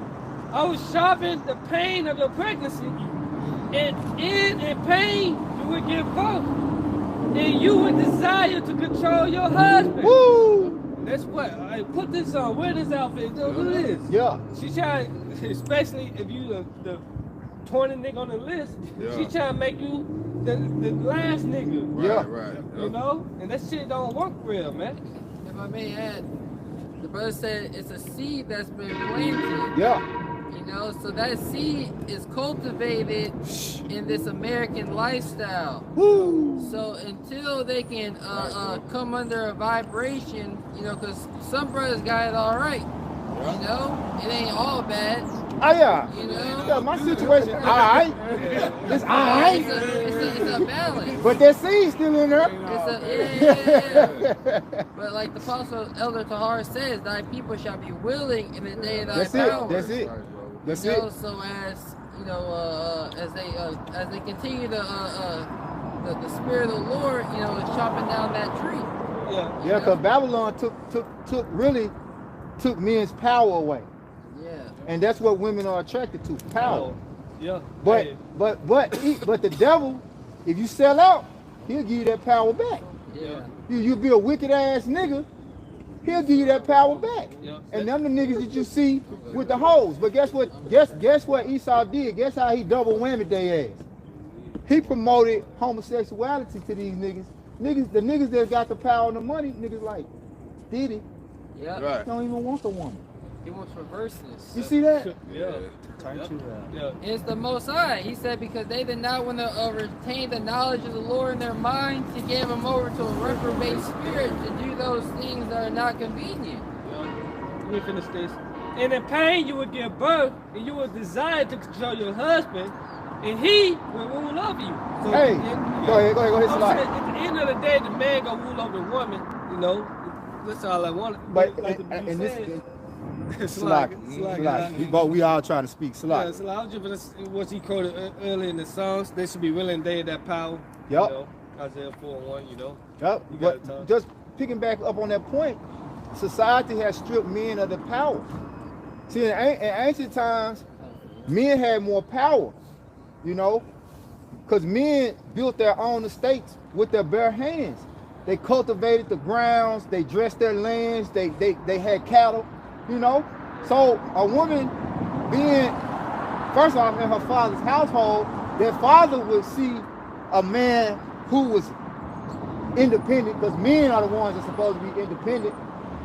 I will sharpen the pain of your pregnancy, and in pain you will give birth, and you will desire to control your husband. Woo! That's what I put this on. Wear this outfit. Look at this. Yeah. She trying, especially if you the 20 nigga on the list, Yeah. she trying to make you the last nigga. Yeah. Right. You know? And that shit don't work real, man. If I may add, the brother said it's a seed that's been planted. Yeah. You know, so that seed is cultivated in this American lifestyle. Woo! So until they can come under a vibration, you know, because some brothers got it all right. You know, it ain't all bad. Oh yeah. You know, Yeah, my situation, all right. It's all right. it's a balance. But that seed's still in there. Yeah. But like the Apostle Elder Tahar says, thy people shall be willing in the day of thy That's power. it. That's it. That's You know, it. so as you know, as they continue to the spirit of the Lord, you know, is chopping down that tree. Yeah. Yeah, because Babylon took men's power away. Yeah. And that's what women are attracted to, power. Yeah. But Hey, but the devil, if you sell out, he'll give you that power back. Yeah. You be a wicked ass nigga, he'll give you that power back. Yeah. And them the niggas that you see with the hoes. But guess what? Guess what Esau did? Guess how he double whammied their ass? He promoted homosexuality to these niggas. The niggas that got the power and the money, niggas like Diddy, Yep. Right. don't even want the woman. He wants reverses. You see that? Yeah. Yeah. It's the Most High. He said, because they did not want to retain the knowledge of the Lord in their minds, He gave them over to a reprobate spirit to do those things that are not convenient. Let me finish this. And in pain you will give birth, and you will desire to control your husband, and he will rule over you. So Hey, go ahead, I'm Salaki. saying, at the end of the day, the man gonna rule over the woman. You know, that's all I want. But like the dude and this said. Salaki. We all trying to speak Yeah, Salaki. so I was just what he quoted earlier in the Psalms. They should be willing. They have that power. Yup. You know, Isaiah 4:1. You know. Yep. You got it, But Tom. just picking back up on that point, society has stripped men of the power. See, in ancient times, men had more power, you know, because men built their own estates with their bare hands. They cultivated the grounds, they dressed their lands, they had cattle, you know. So a woman being, first off, in her father's household, their father would see a man who was independent, because men are the ones that's supposed to be independent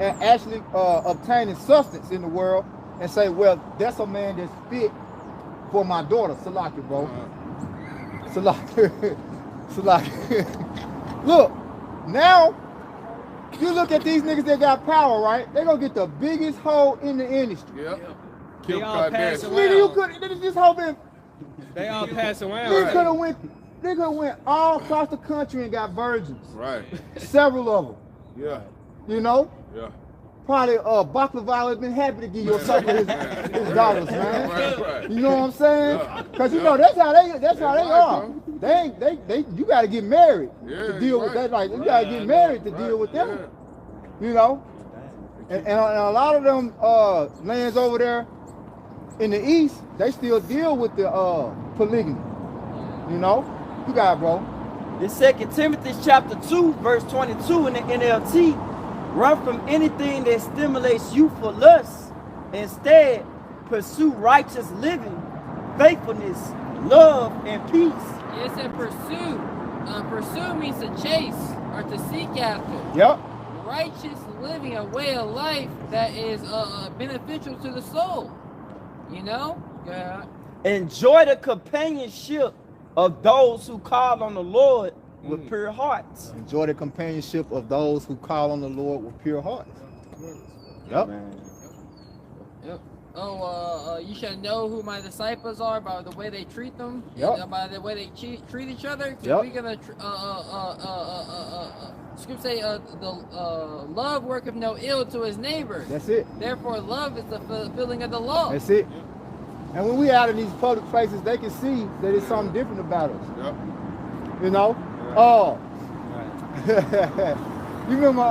and actually obtaining substance in the world, and say, well, that's a man that's fit for my daughter. Salaki, bro. Salaki. Salaki. Look, now you look at these niggas that got power, right? They gonna get the biggest hoe in the industry. Yep. They Kim all pass Kardashian. away. Nigga, you could this hoe been. They all pass around. They Right? could have went all across the country and got virgins. Right. Several of them. Yeah. You know. Yeah. Probably Baklava has been happy to give you a couple of his dollars, man. Right. You know what I'm saying? Yeah. Cause you know that's how they That's are. right, They you gotta get married Yeah, to deal with right. that. Like you gotta get married to deal with them. Yeah. You know? And a lot of them lands over there in the east, they still deal with the polygamy. You know? You got it, bro. In 2 Timothy chapter 2, verse 22 in the NLT, run from anything that stimulates youthful lust. Instead, pursue righteous living, faithfulness, love, and peace. It said pursue. Pursue means to chase or to seek after. Yep. Righteous living, a way of life that is beneficial to the soul. You know? Yeah. Enjoy the companionship of those who call on the Lord with pure hearts. Enjoy the companionship of those who call on the Lord with pure hearts. Yep. Yep. Oh, you should know who my disciples are by the way they treat them. Yep. And by the way they treat each other. 'Cause Yep. we're gonna scripture say the love worketh no ill to his neighbor. That's it. Therefore, love is the fulfilling of the law. That's it. And when we out in these public places, they can see that it's something different about us. Yep. You know? Oh. You remember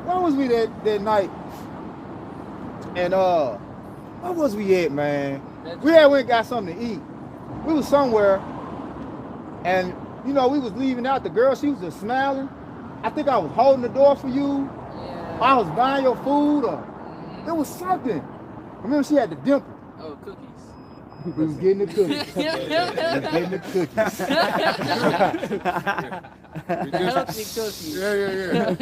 where was we that night? And where was we at, man? We had went and got something to eat. We was somewhere, and you know, we was leaving out. The girl, she was just smiling. I think I was holding the door for you. Yeah. I was buying your food, or it was something. Remember, she had the dimple. Oh, cookies. We was getting the cookies. We was getting the cookies. Healthy cookies. Yeah. Right.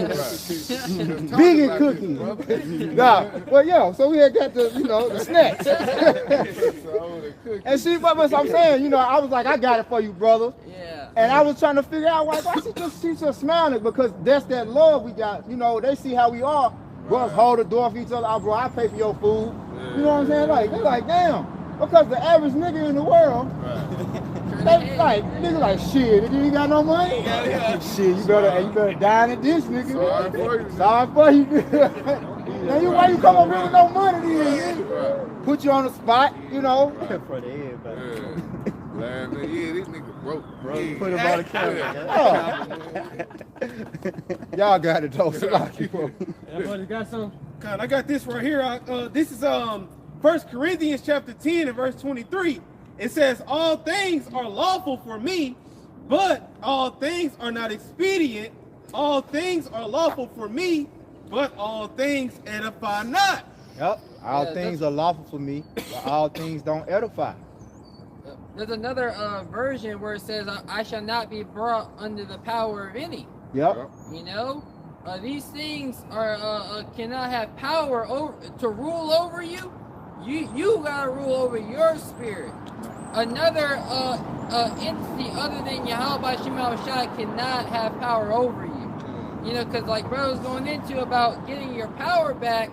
Vegan cookies. Nah, well, yeah. So we had got the, you know, the snacks. And she, but I'm saying, you know, I was like, I got it for you, brother. Yeah. And I was trying to figure out why she's just smiling, because that's that love we got. You know, they see how we are. Brothers hold the door for each other. Oh, bro, I pay for your food. You know what I'm saying? Like, they're like, damn. Because the average nigga in the world, they like, nigga like, shit, nigga, you ain't got no money? Shit, you better dine at this, nigga. Sorry for you. Sorry for you. Now why you come up here with no money then, nigga? Put you on the spot, you know. For the head, but Yeah, this nigga broke. put him on the camera. Y'all got it though. Salaki, bro. Everybody got some? God, I got this right here. This is 1 Corinthians chapter 10 and verse 23. It says, all things are lawful for me, but all things are not expedient. All things are lawful for me, but all things edify not. Yep. All Yeah, things are lawful for me, but all things don't edify. There's another version where it says, I shall not be brought under the power of any. Yep. You know, these things are cannot have power to rule over you. You gotta rule over your spirit. Another entity other than Yahweh Shema Shai cannot have power over you. You know, because like bro was going into about getting your power back,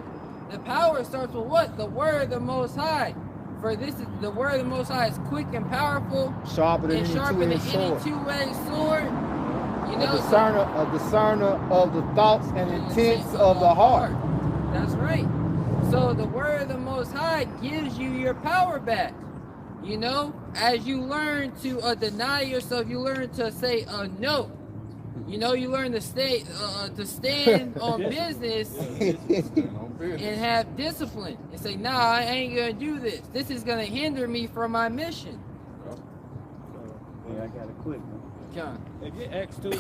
the power starts with what? The word of the Most High. For this is the word of the Most High is quick and powerful, Sharper than and any sharper than two-edged any sword. two-edged sword. You A know, discerner of the thoughts and intents of the heart. That's right. So the word of the Most High gives you your power back. You know, as you learn to deny yourself, you learn to say no. You know, you learn to stand on business and have discipline and say, nah, I ain't gonna do this. This is gonna hinder me from my mission. Yeah, I got it quick. John. If you Acts 2,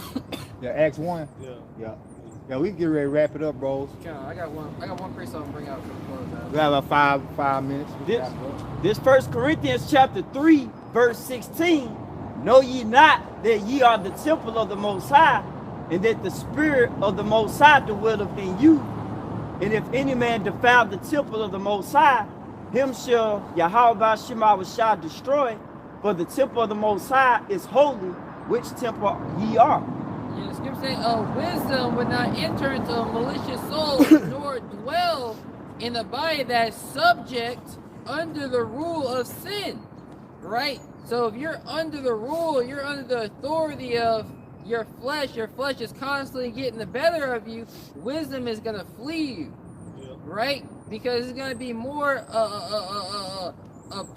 Yeah, Acts 1. yeah. Yeah. Yeah, we can get ready to wrap it up, bros. John, I got one precept to bring out for the close out. We have about five minutes. This 1 Corinthians chapter 3, verse 16. Know ye not that ye are the temple of the Most High, and that the Spirit of the Most High dwelleth in you? And if any man defile the temple of the Most High, him shall Yahweh Shema Shai destroy. For the temple of the Most High is holy, which temple ye are. Yeah, the scripture says, wisdom would not enter into a malicious soul, nor dwell in a body that is subject under the rule of sin. Right? So if you're under the rule, you're under the authority of your flesh is constantly getting the better of you, wisdom is going to flee you. Right? Because it's going to be more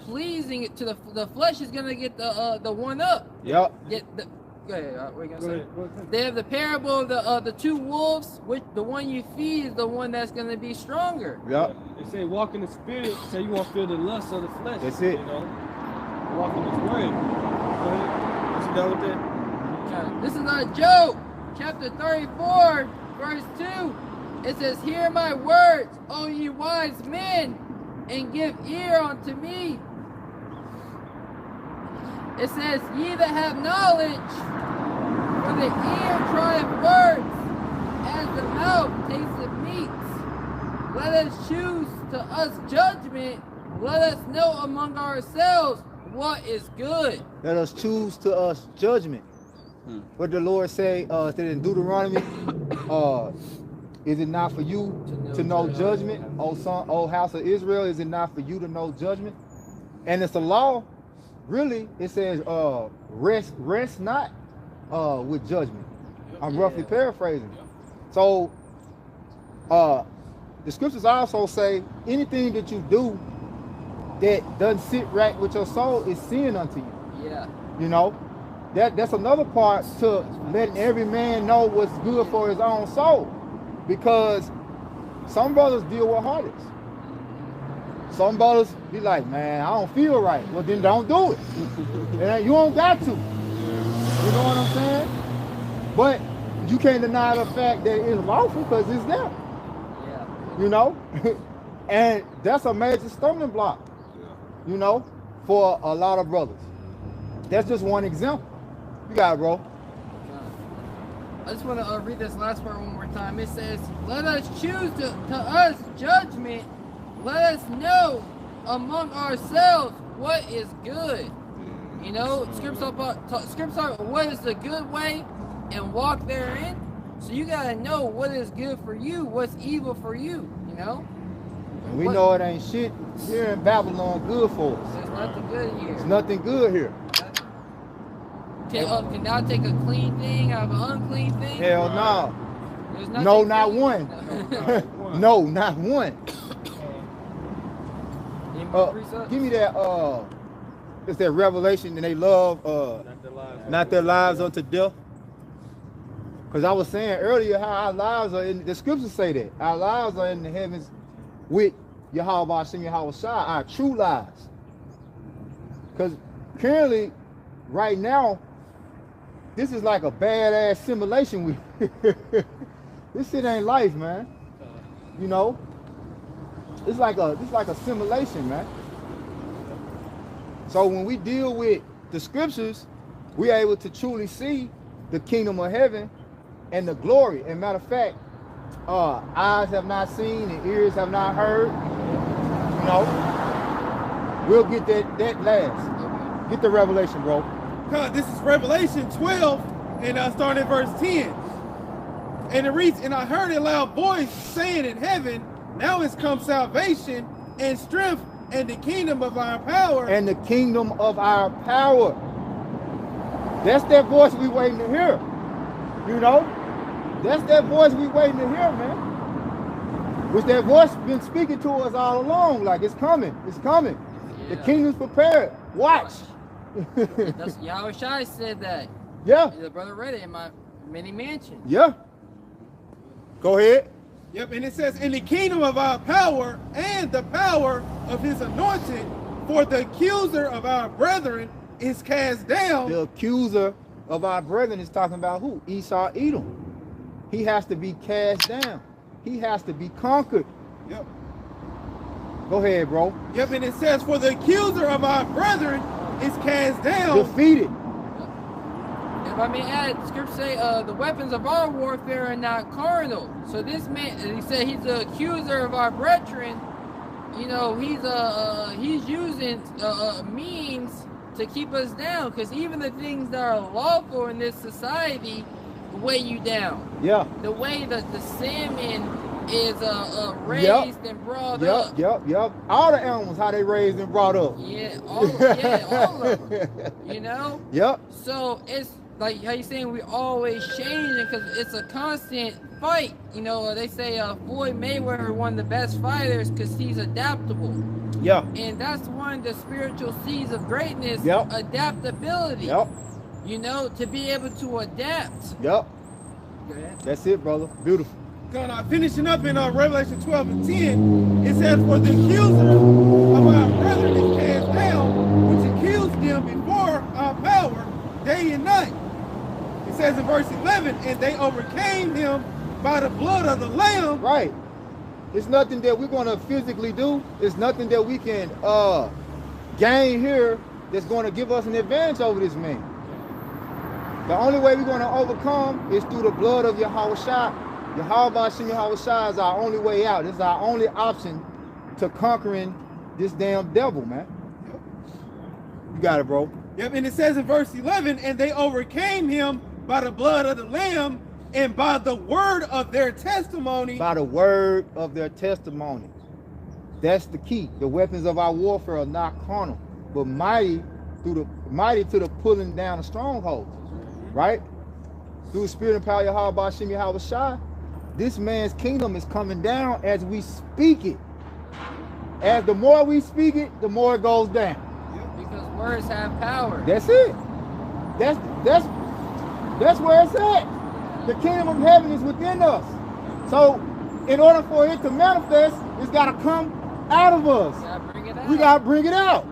pleasing to the flesh is going to get the one up. Yep. Go ahead. What are you gonna say? They have the parable of the two wolves, which the one you feed is the one that's going to be stronger. Yep. They say walk in the spirit, so you won't feel the lust of the flesh. That's it. You know? Walk in his word. Go ahead. What you done with that? This is Job, chapter 34, verse 2. It says, hear my words, O ye wise men, and give ear unto me. It says, ye that have knowledge, for the ear trieth words, as the mouth tasteth meats. Let us choose to us judgment. Let us know among ourselves what is good. Let us choose to us judgment. What the Lord say said in Deuteronomy, is it not for you to know judgment, O house of Israel? Is it not for you to know judgment? And it's a law. Really, it says, rest not with judgment. I'm roughly paraphrasing. So, the scriptures also say anything that you do that doesn't sit right with your soul is sin unto you. Yeah. You know, that's another part to letting every man know what's good for his own soul, because some brothers deal with heartaches. Some brothers be like, man, I don't feel right. Well, then don't do it. And you don't got to. You know what I'm saying? But you can't deny the fact that it's lawful because it's there. Yeah. You know? And that's a major stumbling block, you know, for a lot of brothers. That's just one example. You got it, bro. I just want to read this last part one more time. It says, let us choose to us judgment. Let us know among ourselves what is good. You know, scripts are what is the good way and walk therein. So you got to know what is good for you, what's evil for you, you know? And we know it ain't shit here in Babylon good for us. There's nothing good here. There's nothing good here. Can thou take a clean thing out of an unclean thing? Hell no. There's nothing No, not clean. one. No, not one. Any more precepts? Give me that, it's that Revelation, and they love not their lives unto death. Because I was saying earlier how our lives are in, the scriptures say that. Our lives are in the heavens with Yahweh Hashem Yahweh Shai, our true lives. Because currently, right now, this is like a badass simulation. This shit ain't life, man. You know, it's like a simulation, man. So when we deal with the scriptures, we're able to truly see the kingdom of heaven and the glory. And matter of fact, eyes have not seen and ears have not heard. You know, we'll get that last. Get the revelation, bro. This is Revelation 12, and starting at verse 10. And it reads, and I heard a loud voice saying in heaven, now is come salvation and strength and the kingdom of our power. And the kingdom of our power. That's that voice we waiting to hear. You know? That's that voice we waiting to hear, man. Which that voice been speaking to us all along. Like, it's coming. It's coming. Yeah. The kingdom's prepared. Watch. That's Yahweh Shai said that. Yeah. The brother read it in my many mansions. Yeah. Go ahead. Yep, and it says, in the kingdom of our power and the power of his anointed, for the accuser of our brethren is cast down. The accuser of our brethren is talking about who? Esau, Edom. He has to be cast down. He has to be conquered. Yep. Go ahead, bro. Yep, and it says, for the accuser of our brethren is cast down. Defeated. If I may add, scripture say the weapons of our warfare are not carnal. So this man, he said he's the accuser of our brethren. You know, he's using means to keep us down, because even the things that are lawful in this society weigh you down. Yeah. The way that the salmon is raised and brought up. Yep. All the animals, how they raised and brought up. Yeah, all of them. You know? Yep. So it's like how you saying we always changing, because it's a constant fight. You know, they say Floyd Mayweather one of the best fighters because he's adaptable. Yeah. And that's one of the spiritual seeds of greatness. Yep. Adaptability. Yep. You know, to be able to adapt. Yep. Go ahead. That's it, brother. Beautiful. Finishing up in Revelation 12 and 10, it says, for the accuser of our brethren is cast down, which accused them before our power day and night. It says in verse 11, and they overcame him by the blood of the Lamb. Right. It's nothing that we're going to physically do. It's nothing that we can gain here that's going to give us an advantage over this man. The only way we're going to overcome is through the blood of Yahweh Shai. Yahweh Shai is our only way out. It's our only option to conquering this damn devil, man. You got it, bro. Yep, and it says in verse 11, and they overcame him by the blood of the Lamb and by the word of their testimony. By the word of their testimony. That's the key. The weapons of our warfare are not carnal, but mighty to the pulling down of strongholds. Right? Through the spirit and power of Yahweh Bashim Yahweh Shai, this man's kingdom is coming down as we speak it. As the more we speak it, the more it goes down. Because words have power. That's it. That's where it's at. The kingdom of heaven is within us. So in order for it to manifest, it's got to come out of us. We got to bring it out.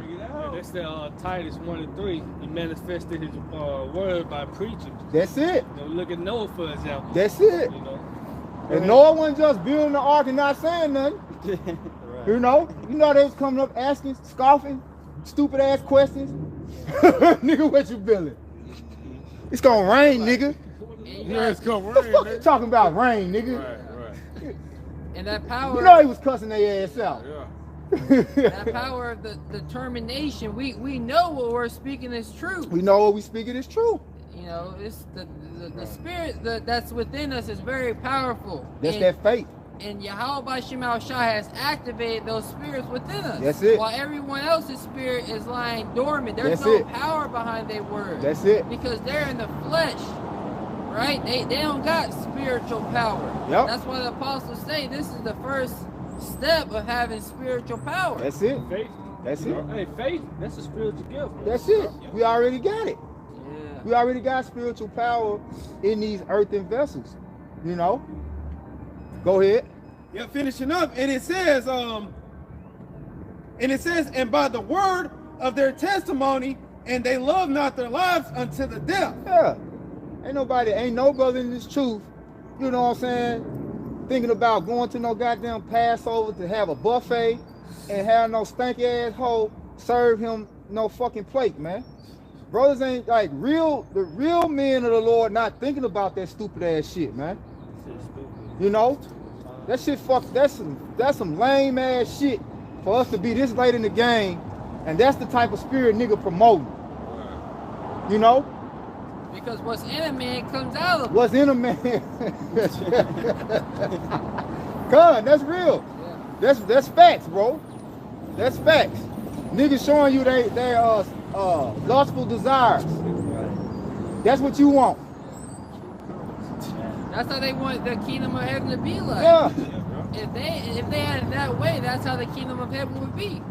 That's the Titus 1 and 3. He manifested his word by preaching. That's it. You know, look at Noah, for example. That's it. You know? And Noah wasn't just building the ark and not saying nothing. Right. You know they was coming up asking, scoffing, stupid ass questions. Nigga, what you building? It's gonna rain, nigga. Yeah, it's gonna rain. What the fuck you talking about, rain, nigga? Right. And that power. You know he was cussing their ass out. Yeah. That power of the determination. We know what we're speaking is true. We know what we speaking is true. You know, it's the spirit that's within us is very powerful. That's that faith. And Yahweh Bashim Shai has activated those spirits within us. That's it. While everyone else's spirit is lying dormant. There's That's no it. power behind their word. That's it. Because they're in the flesh. Right? They don't got spiritual power. Yep. That's why the apostles say this is the first step of having spiritual power. That's it. Faith. That's it. Hey, faith, that's a spiritual gift. That's it. We already got it. Yeah. We already got spiritual power in these earthen vessels. You know? Go ahead. Yeah, finishing up, and it says, and by the word of their testimony, and they love not their lives unto the death. Yeah. Ain't no brother in this truth, you know what I'm saying, thinking about going to no goddamn Passover to have a buffet and have no stanky ass hoe serve him no fucking plate, man. Brothers ain't like the real men of the Lord not thinking about that stupid ass shit, man. You know? That shit that's some lame ass shit for us to be this late in the game, and that's the type of spirit nigga promoting. You know? Because what's in a man comes out of him. What's in a man? God, that's real. Yeah. That's facts, bro. That's facts. Niggas showing you their lustful desires. That's what you want. That's how they want the kingdom of heaven to be like. Yeah. If they had it that way, that's how the kingdom of heaven would be.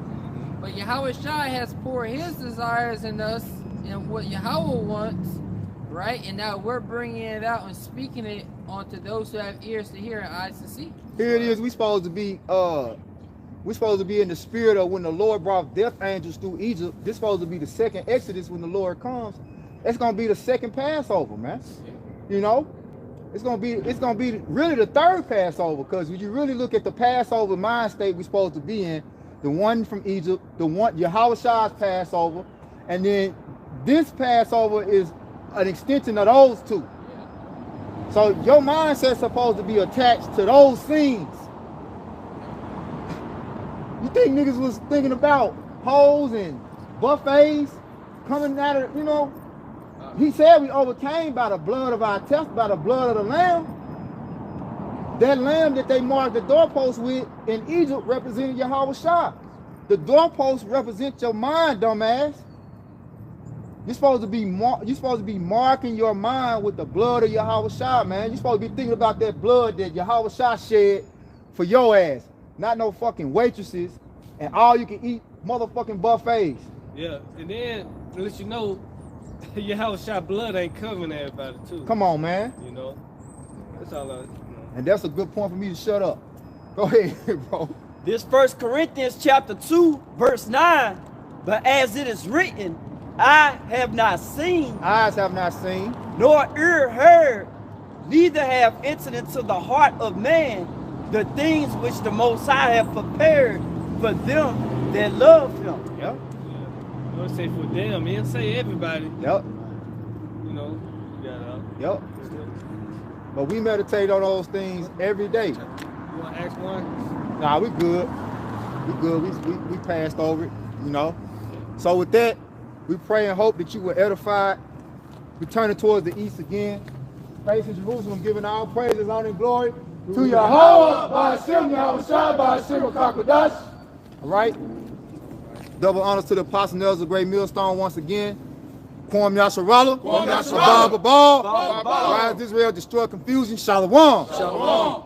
But Yahweh Shai has poured his desires in us and what Yahweh wants, right? And now we're bringing it out and speaking it onto those who have ears to hear and eyes to see. Here it is. We supposed to be in the spirit of when the Lord brought death angels through Egypt. This supposed to be the second Exodus when the Lord comes. It's gonna be the second Passover, man. You know, it's gonna be really the third Passover, because when you really look at the Passover mind state we're supposed to be in, the one from Egypt, the one Yahweh Shai's Passover, and then this Passover is an extension of those two. So your mindset's supposed to be attached to those scenes. You think niggas was thinking about hoes and buffets coming out of, you know? He said we overcame by the blood of our test, by the blood of the lamb. That lamb that they marked the doorpost with in Egypt represented Yahweh Shai. The doorpost represents your mind, dumbass. You're supposed to be marking your mind with the blood of Yahweh Shai, man. You're supposed to be thinking about that blood that Yahweh Shai shed for your ass. Not no fucking waitresses and all you can eat motherfucking buffets. Yeah, and then to let you know, Yahweh Shai blood ain't covering everybody too. Come on, man. You know, that's all I. And that's a good point for me to shut up. Go ahead, bro. This 1 Corinthians chapter 2, verse 9. But as it is written, I have not seen, Eyes have not seen, nor ear heard, neither have entered into the heart of man the things which the Most High have prepared for them that love him. Yep. Yeah. Don't say for them, man. Say everybody. Yep. You know, you got Yep. But we meditate on those things every day. You want to ask one? Nah, we good. We good. We passed over it, you know. So with that, we pray and hope that you were edified. We turn it towards the east again. Facing Jerusalem, giving all praises, honor, and glory to Yahweh, Ba'ashem, Yahweh Shai, Ba'ashem, Kakodash. All right. Double honors to the Apostle Nelson, the great millstone once again. Kwam Yasharallah. Kwam Yasharallah. Rise Israel, destroy confusion. Shalom. Shalom.